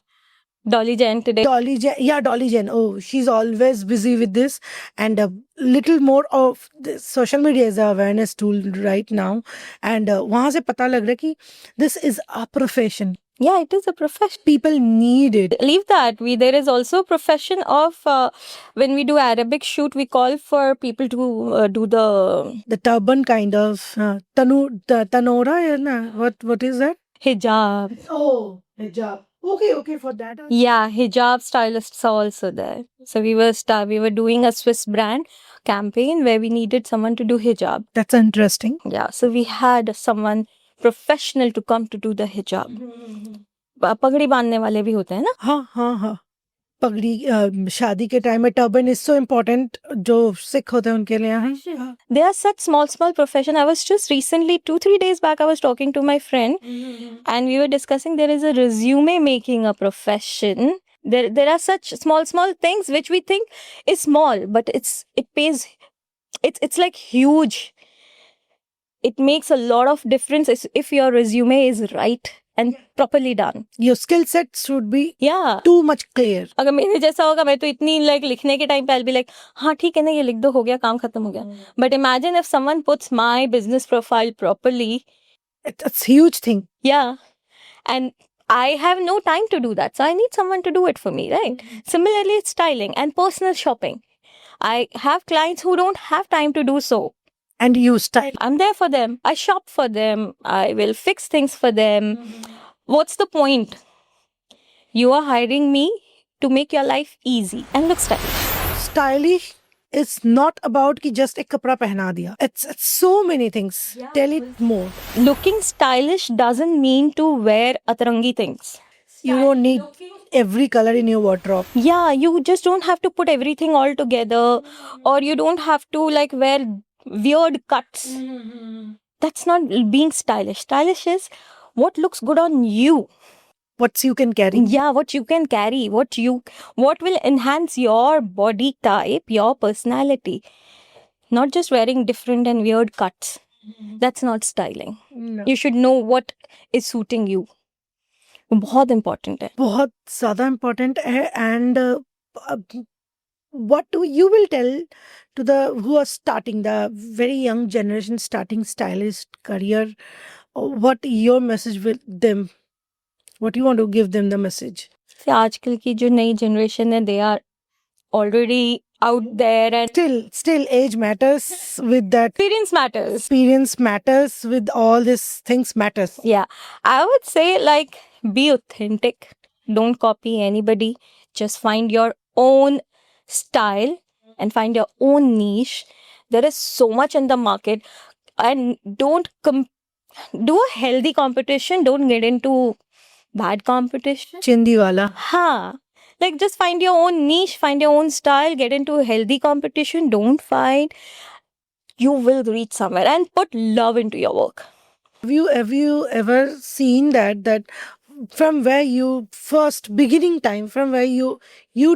Dolly Jen today. Dolly Jen. Oh, she's always busy with this, and a little more of this social media is a awareness tool right now, and वहाँ से पता लग रहा है कि this is a profession. Yeah, it is a profession. People need it. Leave that. There is also a profession of when we do Arabic shoot, we call for people to do the turban kind of tanora. What is that? hijab. Oh, hijab. Okay, for that. Yeah, hijab stylists are also there. So we were doing a Swiss brand campaign where we needed someone to do hijab. That's interesting. Yeah, so we had someone professional to come to do the hijab. पगड़ी बांधने वाले भी होते हैं ना? हाँ. पगड़ी शादी के टाइम में टर्बन इज सो इम्पोर्टेंट, जो सिख होते हैं उनके लिए है. There are such small profession. I was just recently 2-3 days back I was talking to my friend and we were discussing there is a resume making a profession. There are such small things which we think is small, but it pays. It's like huge. It makes a lot of difference if your resume is right and properly done. Your skill set should be Yeah. too much clear. अगर मेरे जैसा होगा मैं तो इतनी like लिखने के time पे I'll be like हाँ ठीक है ना, ये लिख दो, हो गया, काम खत्म हो गया. But imagine if someone puts my business profile properly. It's a huge thing. Yeah. And I have no time to do that. So I need someone to do it for me, right? Similarly, it's styling and personal shopping. I have clients who don't have time to do so. And you style. I'm there for them. I shop for them. I will fix things for them. What's the point? You are hiring me to make your life easy and look stylish. Stylish is not about कि just एक कपड़ा पहना दिया. It's so many things. Tell it more. Looking stylish doesn't mean to wear atarangi things. You don't need every color in your wardrobe. Yeah, you just don't have to put everything all together, or you don't have to like wear weird cuts. That's not being stylish. Stylish is what looks good on you. What you can carry. Yeah, what you can carry, what will enhance your body type, your personality. Not just wearing different and weird cuts. That's not styling. No. You should know what is suiting you. बहुत important है. बहुत ज़्यादा important है, and what do you will tell to the who are starting, the very young generation starting stylist career? What your message with them? What you want to give them the message? See, आजकल की जो नई generation है, they are already out there, and Still age matters with that. experience matters. Experience matters with all these things matters. Yeah, I would say like be authentic. Don't copy anybody. Just find your own style and find your own niche. There is so much in the market, and don't do a healthy competition. Don't get into bad competition. Chindiwala. Ha. Like just find your own niche, find your own style, get into a healthy competition. Don't fight. You will reach somewhere, and put love into your work. Have you ever seen that from where you first beginning time, from where you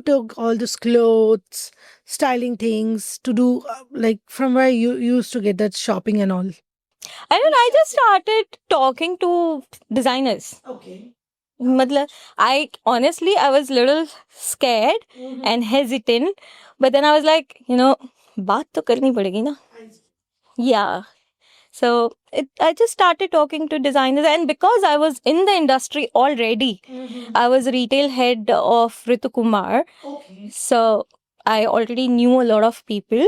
took all those clothes, styling things to do, like from where you used to get that shopping and all? I don't know, I just started talking to designers. Okay. Matlab, I honestly, I was little scared and hesitant, but then I was like, बात तो करनी पड़ेगी ना. Yeah. So I just started talking to designers, and because I was in the industry already, I was retail head of Ritu Kumar. Okay. So I already knew a lot of people.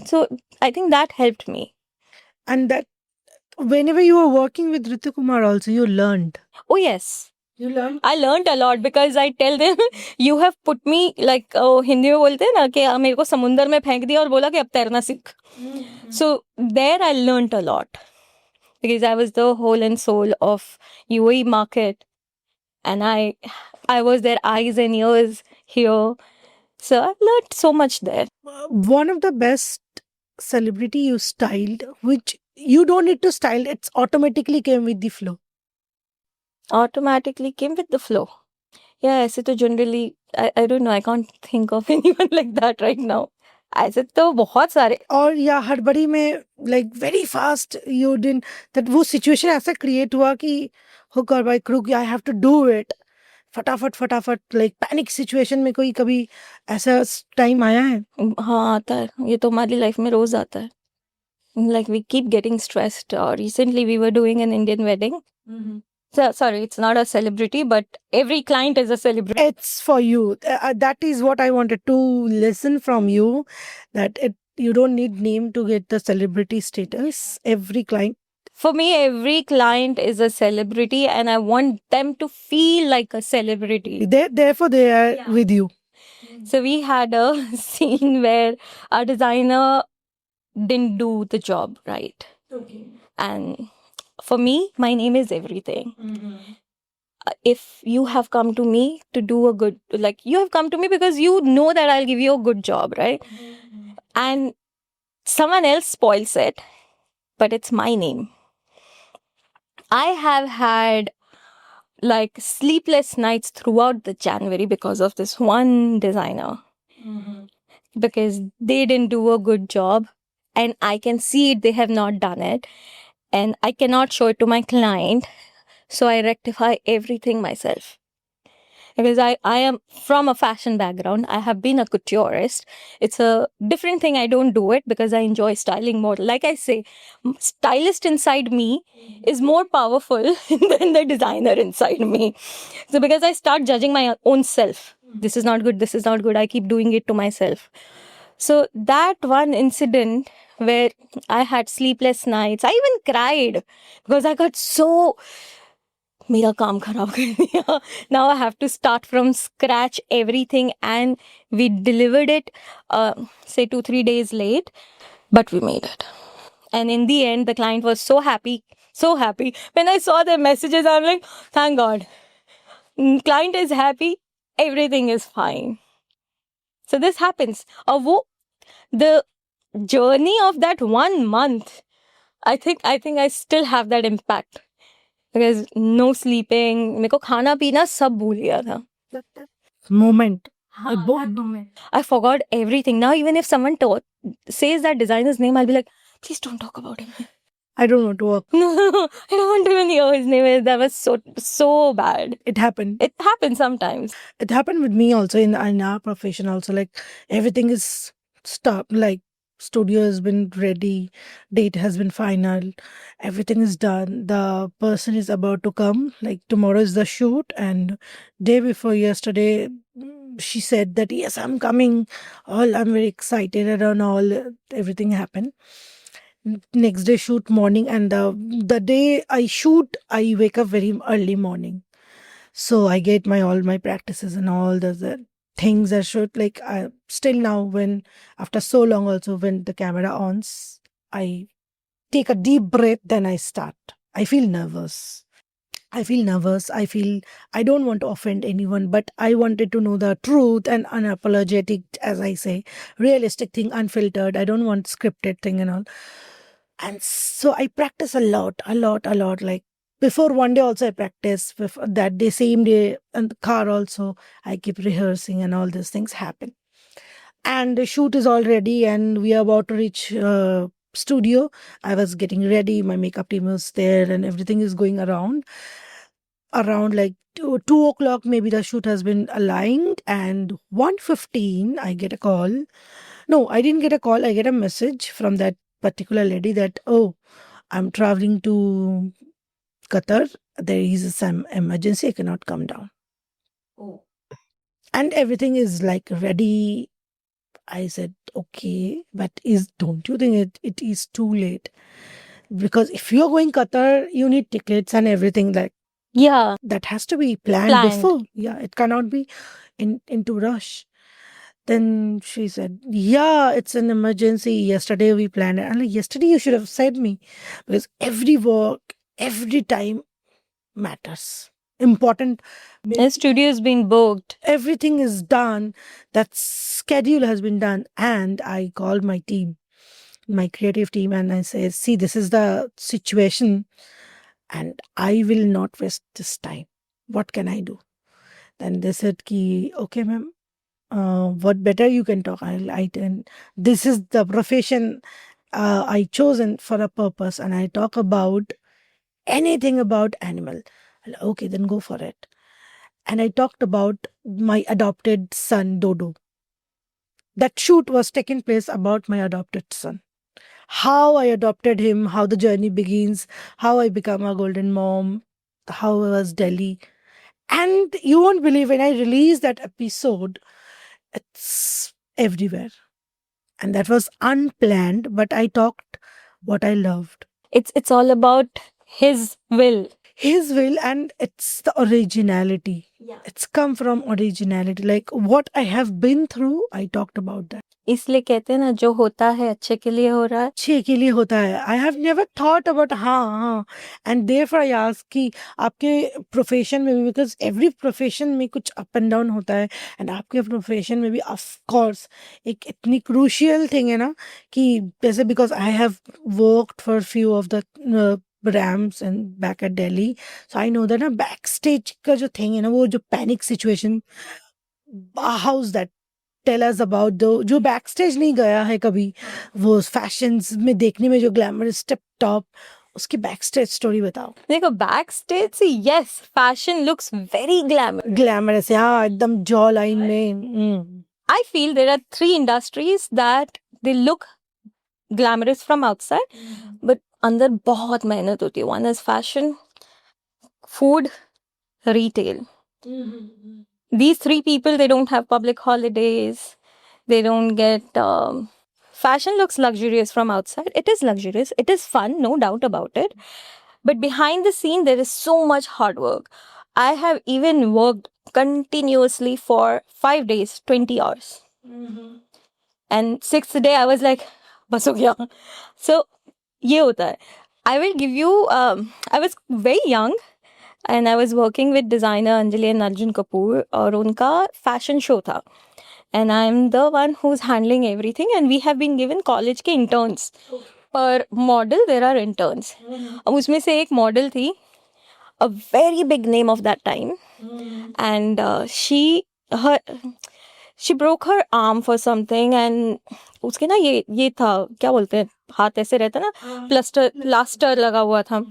So I think that helped me. And that whenever you were working with Ritu Kumar also, you learned. Oh, yes. You learned? I learned a lot because I tell them, you have put me like, Hindi में बोलते हैं ना कि मेरे को समुंदर में फेंक दिया और बोला कि अब तैरना सीख. So there I learned a lot because I was the whole and soul of UAE market, and I was their eyes and ears here. So I've learned so much there. One of the best celebrity you styled, which you don't need to style, it's automatically came with the flow. Automatically came with the flow. Yeah, ऐसे तो generally I don't know, I can't think of anyone like that right now. ऐसे तो बहुत सारे. और या हड़बड़ी में like very fast you didn't, that वो situation ऐसा create हुआ कि hook or by crook I have to do it, फटाफट like panic situation में कोई कभी ऐसा time आया है? हाँ, आता है. ये तो हमारी लाइफ में रोज आता है. Like we keep getting stressed. Recently we were doing an Indian wedding. So, sorry, it's not a celebrity, but every client is a celebrity. It's for you. That is what I wanted to listen from you, that you don't need name to get the celebrity status. Every client. For me, every client is a celebrity, and I want them to feel like a celebrity. Therefore, they are with you. So we had a scene where our designer didn't do the job right. Okay. And for me, my name is everything. If you have come to me to do a good, like you have come to me because you know that I'll give you a good job, right? And someone else spoils it, but it's my name. I have had like sleepless nights throughout the January because of this one designer. Because they didn't do a good job, and I can see it, they have not done it, and I cannot show it to my client. So I rectify everything myself. Because I am from a fashion background. I have been a couturist. It's a different thing. I don't do it because I enjoy styling more. Like I say, stylist inside me is more powerful than the designer inside me. So because I start judging my own self. This is not good. This is not good. I keep doing it to myself. So that one incident where I had sleepless nights, I even cried because I got so... मेरा काम खराब कर दिया. Now I have to start from scratch everything, and we delivered it say 2-3 days late, but we made it. And in the end, the client was so happy. When I saw their messages, I'm like, thank God. Client is happy, everything is fine. So this happens. The journey of that 1 month, I think I still have that impact. Because no sleeping, मेरे को खाना पीना सब भूल गया था. Moment. I forgot everything. Now even if someone says that designer's name, I'll be like, please don't talk about him. I don't want to work. No, I don't want to even hear his name. That was so bad. It happened. It happens sometimes. It happened with me also in our profession also. Like everything is stopped. Like studio has been ready, date has been final, everything is done. The person is about to come. Like tomorrow is the shoot, and day before yesterday, she said that yes, I'm coming. All I'm very excited and all. Everything happened. Next day shoot morning, and the day I shoot, I wake up very early morning, so I get my all my practices and all the things I should like. I still now when after so long also when the camera ons, I take a deep breath, then I start. I feel nervous. I feel nervous. I feel I don't want to offend anyone, but I wanted to know the truth and unapologetic, as I say, realistic thing, unfiltered. I don't want scripted thing and all. And so I practice a lot, a lot, a lot. Like before one day also I practice. Before that day, same day, and the car also I keep rehearsing, and all these things happen. And the shoot is all ready, and we are about to reach studio. I was getting ready. My makeup team was there, and everything is going around like 2 o'clock. Maybe the shoot has been aligned, and 1:15 I get a call. No, I didn't get a call. I get a message from that particular lady that, oh, I'm traveling to Qatar. There is some emergency. I cannot come down. Oh. And everything is like ready. I said, okay, but don't you think it is too late? Because if you're going Qatar, you need tickets and everything like Yeah, that has to be planned planned. before. Yeah, it cannot be into rush. Then she said, yeah, it's an emergency. Yesterday we planned it. And like, yesterday you should have said me, because every work, every time matters. Important. The studio's been booked. Everything is done. That schedule has been done. And I called my team, my creative team, and I said, see, this is the situation, and I will not waste this time. What can I do? Then they said, ki, okay, ma'am, what better you can talk. This is the profession I chosen for a purpose, and I talk about anything about animal. Okay, then go for it. And I talked about my adopted son Dodo. That shoot was taking place about my adopted son. How I adopted him, how the journey begins, how I become a golden mom, how I was Delhi. And you won't believe, when I released that episode, it's everywhere. And that was unplanned, but I talked what I loved. It's all about his will. His will, and it's the originality. Yeah. It's come from originality. Like what I have been through, I talked about that. इसलिए कहते हैं ना, जो होता है अच्छे के लिए हो रहा है. अच्छे के लिए होता है. I have never thought about हाँ. And therefore I ask कि आपके प्रोफेशन में भी, because every profession में कुछ up and down होता है, and आपके प्रोफेशन में भी of course एक इतनी crucial thing है ना, कि जैसे because I have worked for few of the brands and back at Delhi, so I know that ना backstage का जो thing है ना, वो जो panic situation, how's that? Tell us about जो बैक स्टेज नहीं गया है कभी, वो फैशंस में देखने में जो ग्लैमरस टिप टॉप, उसकी बैक स्टेज स्टोरी बताओ. देखो, बैक स्टेज से yes, fashion looks very glamorous. हाँ, एकदम जॉ लाइन में. I feel there are 3 industries that they look glamorous from outside, but अंदर बहुत मेहनत होती है. One is fashion, food, retail. These 3 people, they don't have public holidays. They don't get. Fashion looks luxurious from outside. It is luxurious. It is fun, no doubt about it. But behind the scene, there is so much hard work. I have even worked continuously for 5 days, 20 hours. And 6th day, I was like, बस हो गया. So, ये होता है. I will give you, I was very young and I was working with designer Anjali and Arjun Kapoor, और उनका fashion show था. And I'm the one who's handling everything, and we have been given college के interns. Per model, there are interns. अब उसमें से एक model थी, a very big name of that time. And she broke her arm for something, and उसके ना ये था, क्या बोलते हैं, हाथ ऐसे रहता ना, प्लास्टर लगा हुआ था.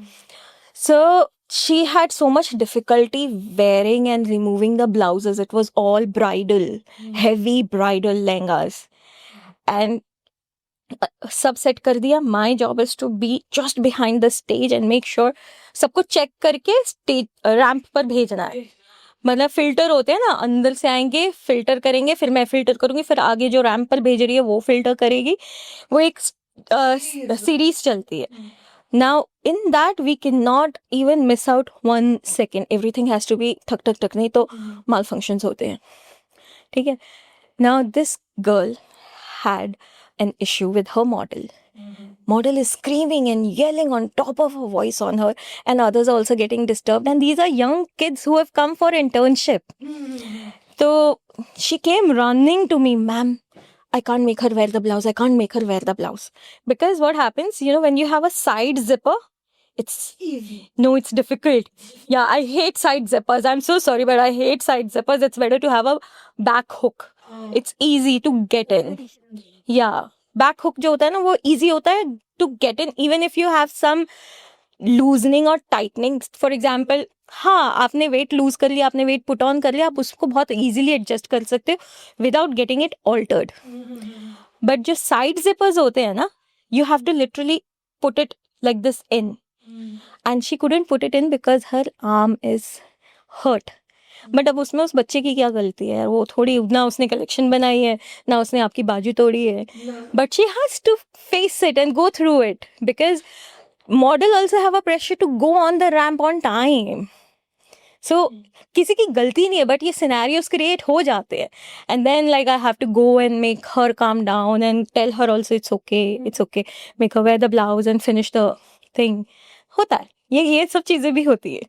So she had so much difficulty wearing and removing the blouses. It was all bridal, heavy bridal lehengas. And सब सेट कर दिया. My job is to be just behind the stage and make sure सबको check करके stage ramp पर भेजना है. मतलब filter होते हैं ना, अंदर से आएंगे, फिल्टर करेंगे, फिर मैं फिल्टर करूंगी, फिर आगे जो रैंप पर भेज रही है वो फिल्टर करेगी. वो एक सीरीज चलती है. Now in that we can not even miss out 1 second. Everything has to be ठक ठक ठक, नहीं तो माल फंक्शंस होते हैं. ठीक है. Now this girl had an issue with her model. Model is screaming and yelling on top of her voice on her, and others are also getting disturbed. And these are young kids who have come for internship. So she came running to me, ma'am. I can't make her wear the blouse. I can't make her wear the blouse. Because what happens, when you have a side zipper, it's Easy. no, it's difficult. Yeah, I hate side zippers. I'm so sorry, but I hate side zippers. It's better to have a back hook. It's easy to get in. Yeah, back hook जो होता है ना वो easy होता है to get in, even if you have some loosening और tightening. For example, हाँ, आपने weight lose कर लिया, आपने weight put on कर लिया, आप उसको बहुत easily adjust कर सकते हो without getting it altered. But जो side zippers होते हैं ना, you have to literally put it like this in. And she couldn't put it in because her arm is hurt. But अब उसमें उस बच्चे की क्या गलती है? वो थोड़ी ना उसने कलेक्शन बनाई है, ना उसने आपकी बाजू तोड़ी है. But she has to face it and go through it because model also have a pressure to go on the ramp on time. So किसी की गलती नहीं है, बट ये सिनेरियोज क्रिएट हो जाते हैं. And then like I have to go and make her calm down and tell her also it's okay, make her wear the blouse and finish the thing. होता है, ये सब चीज़ें भी होती है.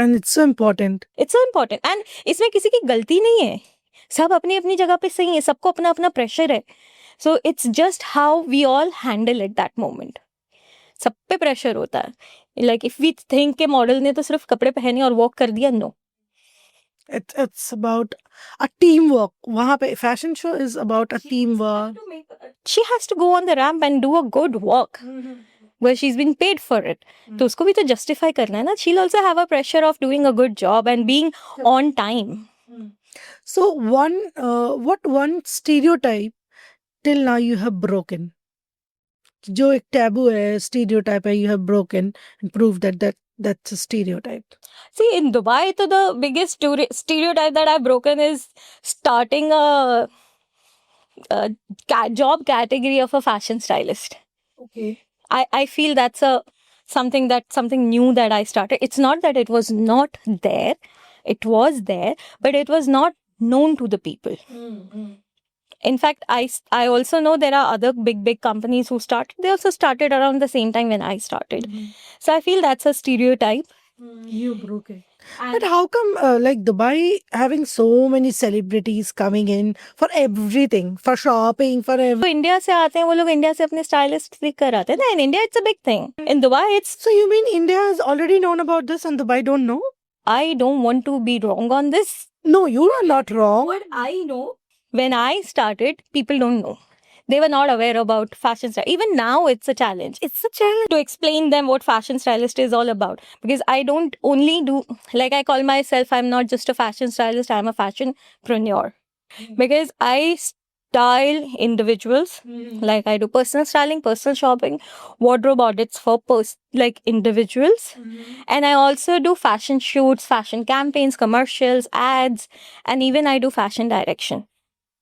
And it's so important. It's so important. And इसमें किसी की गलती नहीं है, सब अपनी अपनी जगह पे सही है, सबको अपना अपना प्रेशर है. So it's just how we all handle at that moment. सब पे प्रेशर होता है. लाइक इफ वी थिंक के मॉडल ने तो सिर्फ कपड़े पहने और वॉक कर दिया, no. It's about a teamwork. वहाँ पे fashion show is about a teamwork. She has to go on the ramp and do a good walk where she's been paid for it. तो उसको भी तो justify करना है ना. She'll also have a pressure of doing a good job and being on time. So what one stereotype till now you have broken? जो एक taboo है, stereotype है, you have broken and proved that's a stereotype. See, in Dubai, so the biggest stereotype that I've broken is starting a job category of a fashion stylist. Okay. I feel that's something new that I started. It's not that it was not there. It was there, but it was not known to the people. In fact, I also know there are other big companies who started. They also started around the same time when I started. So I feel that's a stereotype. You broke it. But how come like Dubai having so many celebrities coming in for everything, for shopping, for तो everything? India से आते हैं वो लोग, India से अपने stylist सीख कर आते हैं ना. In India it's a big thing. In Dubai it's, So you mean India has already known about this and Dubai don't know? I don't want to be wrong on this. No, you are not wrong. What I know, when I started, people don't know. They were not aware about fashion style. Even now, it's a challenge. It's a challenge to explain them what fashion stylist is all about. Because I don't only do, like I call myself, I'm not just a fashion stylist, I'm a fashionpreneur. Because I style individuals. Like I do personal styling, personal shopping, wardrobe audits for like individuals. And I also do fashion shoots, fashion campaigns, commercials, ads, and even I do fashion direction.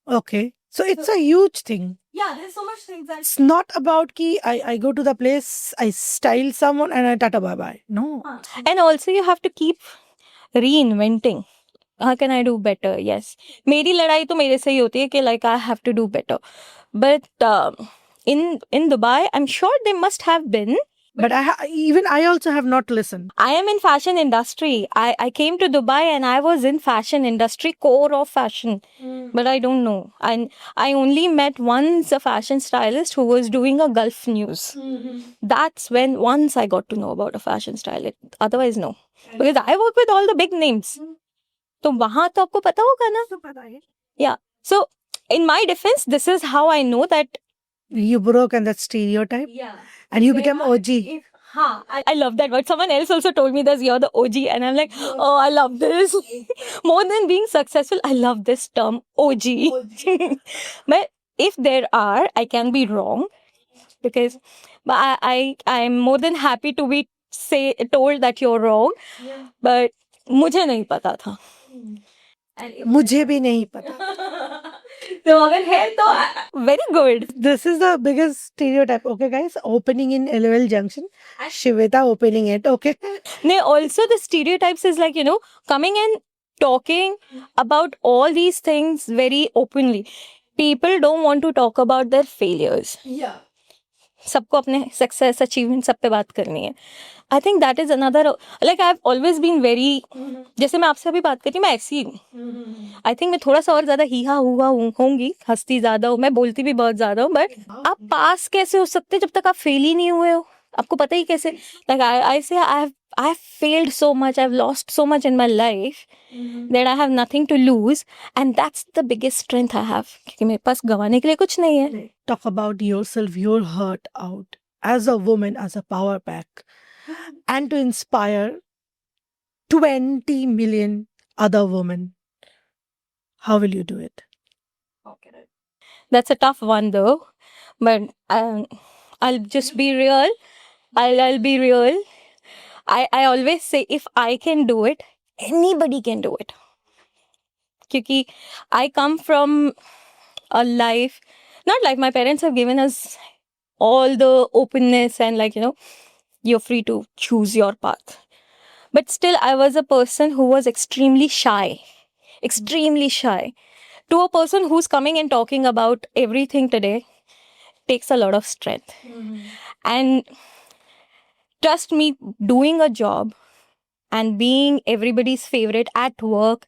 Okay. So it's a huge thing. Yeah, there's so much things that. It's not about ki I go to the place, I style someone and I tata bye bye. No. And also you have to keep reinventing. How can I do better? Yes. मेरी लड़ाई तो मेरे से ही होती है कि like I have to do better. But in Dubai, I'm sure they must have been. But I also have not listened. I am in fashion industry. I came to Dubai and I was in fashion industry, core of fashion. But I don't know. And I only met once a fashion stylist who was doing a Gulf news. That's when once I got to know about a fashion stylist. Otherwise, no. Because I work with all the big names. तो वहाँ तो आपको पता होगा ना. Yeah. So in my defense, this is how I know that You broke and that stereotype, Yeah. and you There became are- OG. I love that word. Someone else also told me this, you're the OG. And I'm like, oh, I love this. More than being successful, I love this term, OG. But if there are, I can be wrong because but I'm more than happy to be told that you're wrong. But मुझे नहीं पता था. मुझे भी नहीं पता. तो अगर है तो very good. This is the biggest stereotype. Okay, guys, opening in LOL Junction. Shiveta opening it. Okay. No, also the stereotypes is like, coming and talking about all these things very openly. People don't want to talk about their failures. Yeah. सबको अपने success achievement सब पे बात करनी है. I think that is another like I have always been very जैसे मैं आपसे अभी बात कर रही हूँ मैं ऐसी हूँ. आई थिंक मैं थोड़ा सा और ज्यादा हीहा हुआ होंगी, हंसती ज्यादा हूँ, मैं बोलती भी बहुत ज्यादा हूँ. बट आप पास कैसे हो सकते जब तक आप फेल ही नहीं हुए हो? आपको पता ही कैसे? लाइक आई से I have failed so much, I have lost so much in my life that I have nothing to lose, and that's the biggest strength I have. क्योंकि मेरे पास गंवाने के लिए कुछ नहीं है. Talk about yourself, your heart out as a woman, as a power pack, and to inspire 20 million other women. How will you do it? That's a tough one though, but I'll just be real. I'll be real. I always say if I can do it, anybody can do it. Because I come from a life, not like my parents have given us all the openness and like, you're free to choose your path. But still, I was a person who was extremely shy. Extremely shy. To a person who's coming and talking about everything today takes a lot of strength. And trust me, doing a job and being everybody's favorite at work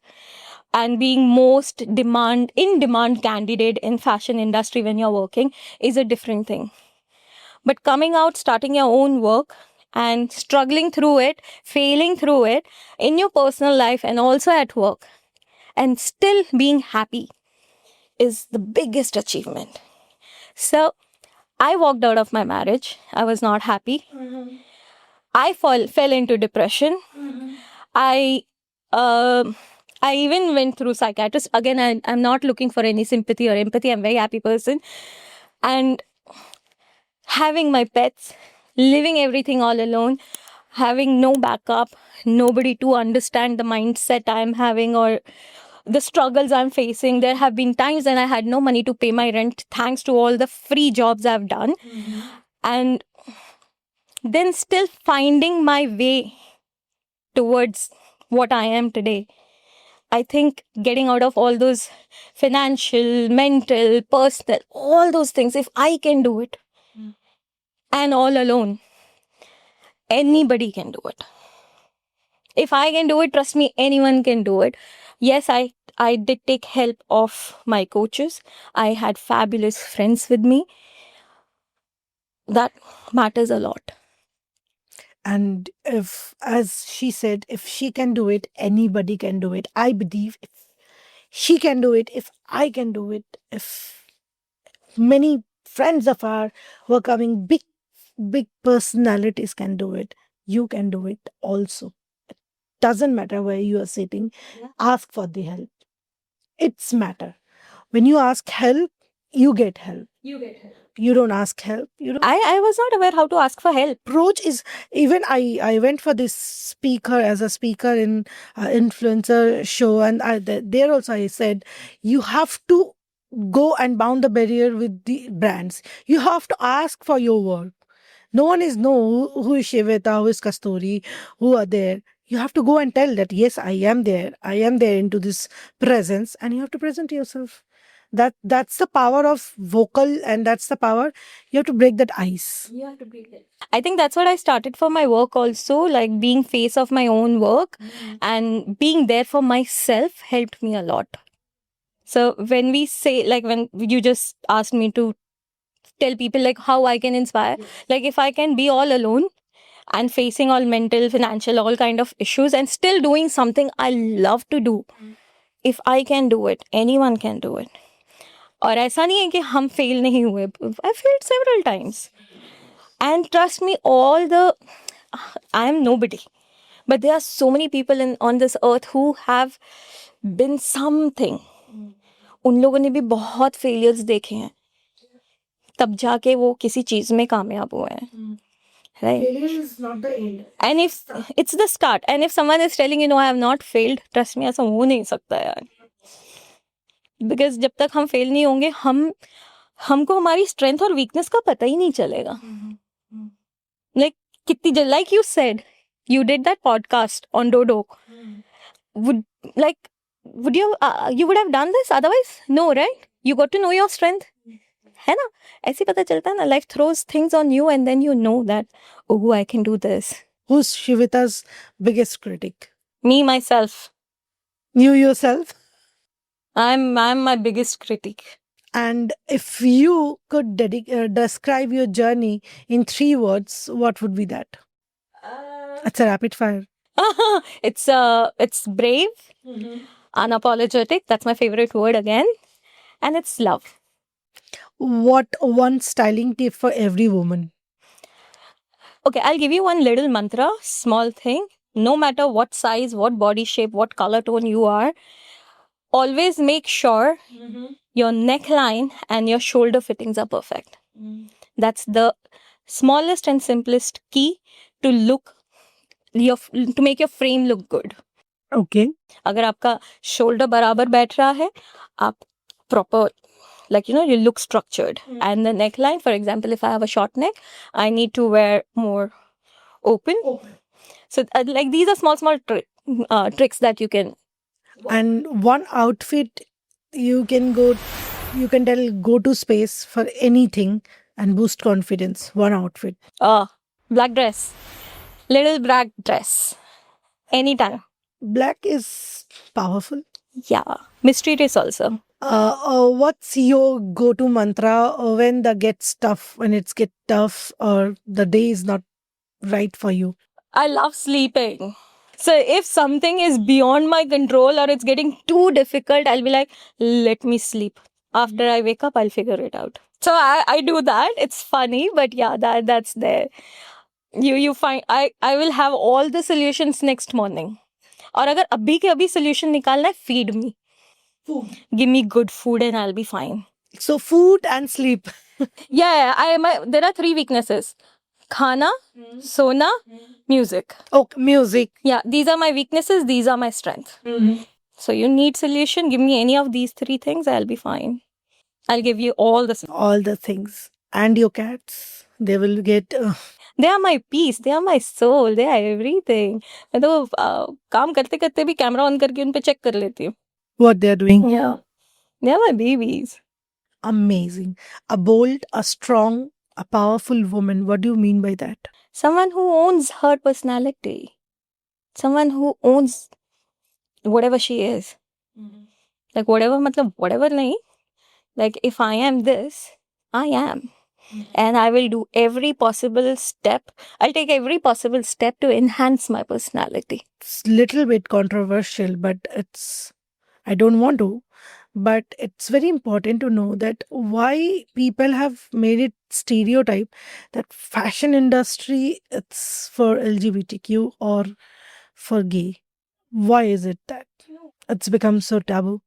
and being most in demand candidate in fashion industry when you're working is a different thing. But coming out, starting your own work and struggling through it, failing through it in your personal life and also at work, and still being happy is the biggest achievement. So I walked out of my marriage. I was not happy. I fell into depression. I even went through psychiatrist. Again, I'm not looking for any sympathy or empathy. I'm a very happy person. And having my pets, living everything all alone, having no backup, nobody to understand the mindset I'm having or the struggles I'm facing. There have been times when I had no money to pay my rent thanks to all the free jobs I've done. And then still finding my way towards what I am today. I think getting out of all those financial, mental, personal, all those things, if I can do it and all alone, anybody can do it. If I can do it, trust me, anyone can do it. Yes, I did take help of my coaches. I had fabulous friends with me. That matters a lot. And if, as she said, if she can do it, anybody can do it. I believe if she can do it, if I can do it, if many friends of ours who are coming, big personalities can do it, you can do it also. It doesn't matter where you are sitting. Yeah. Ask for the help. It's matter. When you ask help, you get help. You get help. You don't ask help. You don't. I was not aware how to ask for help. Approach is even I went for this speaker as a speaker in influencer show, and there also I said you have to go and bound the barrier with the brands. You have to ask for your work. No one is who is Shiveta, who is Kasturi, who are there. You have to go and tell that yes, I am there. I am there into this presence, and you have to present yourself. That's the power of vocal, and that's the power. You have to break that ice. You have to break it. I think that's what I started for my work also, like being face of my own work and being there for myself helped me a lot. So when we say, like when you just asked me to tell people like how I can inspire, like if I can be all alone and facing all mental, financial, all kind of issues and still doing something I love to do, if I can do it, anyone can do it. और ऐसा नहीं है कि हम fail नहीं हुए. I failed several times. And trust me, I am nobody. But there are so many people on this earth who have been something. उन लोगों ने भी बहुत फेलियर्स देखे हैं, तब जाके वो किसी चीज में कामयाब हुए हैं. Right? Failure is not the end. And if it's the start, and if someone is telling you no, I have not failed, trust me, ऐसा हो नहीं सकता यार. Because जब तक हम फेल नहीं होंगे, हमको हमारी स्ट्रेंथ और वीकनेस का पता ही नहीं चलेगा. Like कितनी like you said, you did that podcast on Dodo. Would you would have done this otherwise? No, right? You got to know your strength. है ना? ऐसे पता चलता है ना. Life throws things on you and then you know that, oh, I can do this. Who's Shivita's biggest critic? Me, myself. You yourself? I'm my biggest critic. And if you could describe your journey in 3 words, what would be that? It's a rapid fire. It's brave, unapologetic. That's my favorite word again. And it's love. What one styling tip for every woman? Okay, I'll give you one little mantra, small thing. No matter what size, what body shape, what color tone you are, always make sure your neckline and your shoulder fittings are perfect. That's the smallest and simplest key to to make your frame look good. Okay. अगर आपका shoulder बराबर बैठ रहा है, आप proper, like, you look structured. And the neckline, for example, if I have a short neck, I need to wear more open. So like these are small tricks that you can. And one outfit you can tell go to space for anything and boost confidence. One outfit. Black dress, little black dress, anytime. Black is powerful. Yeah, mysterious also. What's your go-to mantra when it's get tough or the day is not right for you? I love sleeping. So if something is beyond my control or it's getting too difficult, I'll be like, let me sleep. After I wake up, I'll figure it out. So I do that. It's funny, but yeah, that's there. You find I will have all the solutions next morning. और अगर अभी के अभी solution निकालना है, feed me. Food. Give me good food and I'll be fine. So food and sleep. Yeah, there are 3 weaknesses. Khana, sona, music. Okay, music. Yeah, these are my weaknesses, these are my strengths. So you need solution, give me any of these 3 things, I'll be fine. I'll give you all the. All the things. And your cats, they will get... They are my peace, they are my soul, they are everything. मैं तो काम करते करते भी camera on करके उन पे check कर लेती हूँ. What they are doing. Yeah. They are my babies. Amazing. A bold, a strong, a powerful woman. What do you mean by that? Someone who owns her personality. Someone who owns whatever she is. Like whatever, matlab whatever nahi. Like if I am this, I am. And I will do every possible step. I'll take every possible step to enhance my personality. It's little bit controversial, but I don't want to. But it's very important to know that why people have made it stereotype that fashion industry, it's for LGBTQ or for gay. Why is it that it's become so taboo?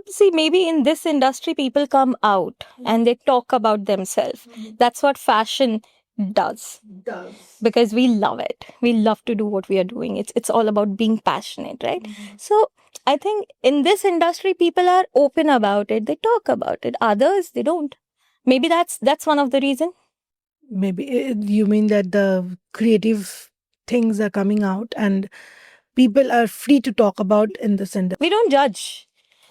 See, maybe in this industry, people come out and they talk about themselves. That's what fashion does. Because we love it. We love to do what we are doing. It's all about being passionate, right? So I think in this industry, people are open about it. They talk about it. Others, they don't. Maybe that's one of the reason. Maybe you mean that the creative things are coming out and people are free to talk about in this industry. We don't judge.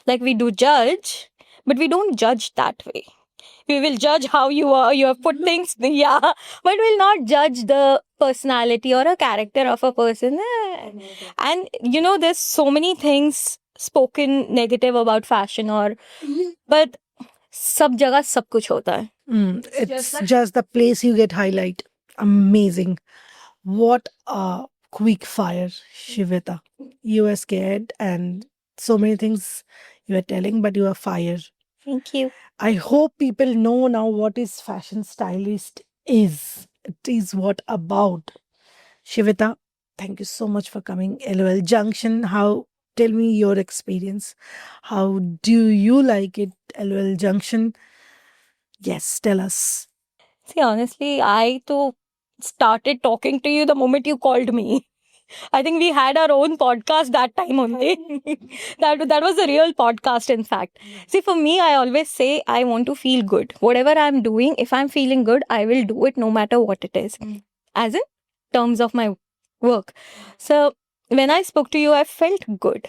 Like we do judge, but we don't judge that way. We will judge how you are, you have put things, yeah, but we'll not judge the personality or a character of a person. And there's so many things spoken negative about fashion but सब जगह सब कुछ होता है. It's just the place you get highlight. Amazing. What a quick fire, Shivita. You were scared and so many things you were telling, but you are fire. Thank you. I hope people know now what is fashion stylist is. It is what about. Shivita, thank you so much for coming. LOL Junction. How tell me your experience. How do you like it? LOL Junction. Yes, tell us. See, honestly, I too started talking to you the moment you called me. I think we had our own podcast that time only. That was a real podcast, in fact. See, for me, I always say I want to feel good. Whatever I'm doing, if I'm feeling good, I will do it no matter what it is. As in terms of my work. So when I spoke to you, I felt good.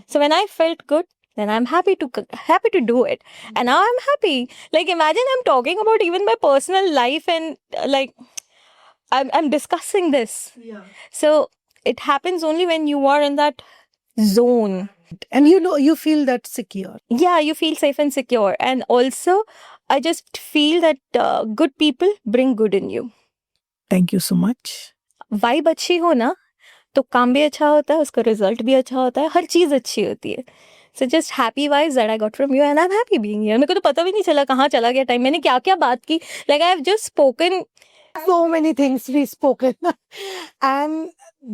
So when I felt good, then I'm happy to do it. And now I'm happy. Like imagine I'm talking about even my personal life and like I'm discussing this. So it happens only when you are in that zone. And you know, you feel that secure. Yeah, you feel safe and secure. And also, I just feel that good people bring good in you. Thank you so much. Vibe अच्छी हो ना तो काम भी अच्छा होता है उसका रिजल्ट भी अच्छा होता है हर चीज अच्छी होती है so just happy vibes that I got from you and I am happy being here मेरे को तो पता भी नहीं चला कहाँ चला गया टाइम मैंने क्या क्या बात की like I have just spoken So many things we spoken. And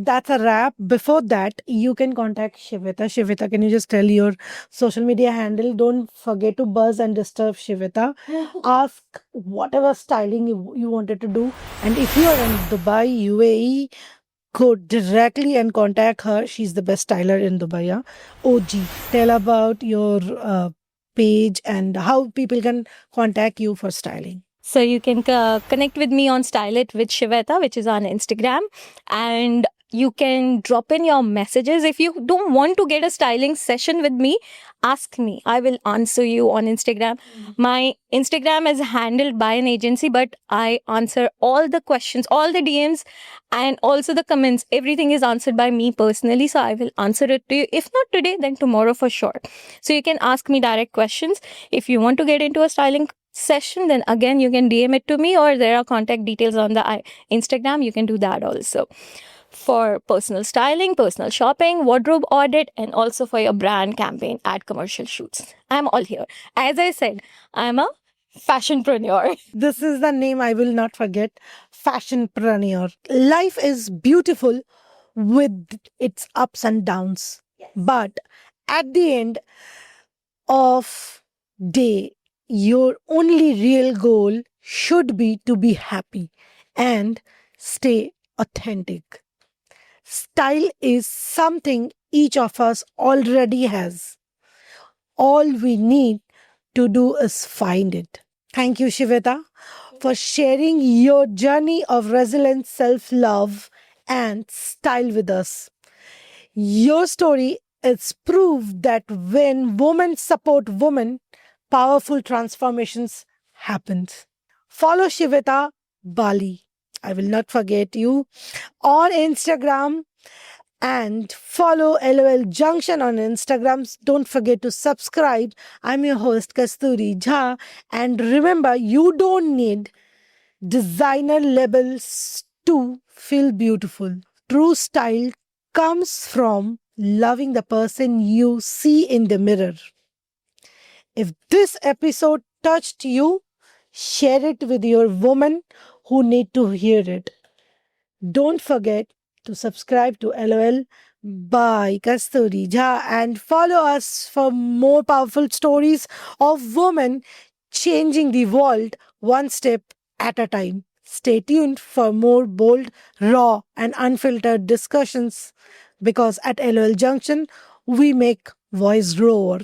that's a wrap. Before that, you can contact Shivita. Shivita, can you just tell your social media handle? Don't forget to buzz and disturb Shivita. Ask whatever styling you wanted to do. And if you are in Dubai, UAE, go directly and contact her. She's the best styler in Dubai. Yeah? OG. Tell about your page and how people can contact you for styling. So you can connect with me on Style It with Shiveta, which is on Instagram. And you can drop in your messages. If you don't want to get a styling session with me, ask me. I will answer you on Instagram. My Instagram is handled by an agency, but I answer all the questions, all the DMs, and also the comments. Everything is answered by me personally. So I will answer it to you. If not today, then tomorrow for sure. So you can ask me direct questions. If you want to get into a styling session, then again you can DM it to me, or there are contact details on the Instagram. You can do that also for personal styling, personal shopping, wardrobe audit, and also for your brand campaign, ad commercial shoots. I'm all here. As I said, I'm a fashionpreneur. This is the name I will not forget. Fashionpreneur. Life is beautiful with its ups and downs. But at the end of day, your only real goal should be to be happy and stay authentic. Style is something each of us already has. All we need to do is find it. Thank you, Shiveta, for sharing your journey of resilient self love and style with us. Your story is proof that when women support women, powerful transformations happen. Follow Shiveta Bali. I will not forget you on Instagram and follow LOL Junction on Instagram. Don't forget to subscribe. I'm your host Kasturi Jha, and remember, you don't need designer labels to feel beautiful. True style comes from loving the person you see in the mirror. If this episode touched you, share it with your woman who need to hear it. Don't forget to subscribe to LOL by Kasturi Jha and follow us for more powerful stories of women changing the world one step at a time. Stay tuned for more bold, raw, and unfiltered discussions because at LOL Junction, we make voice roar.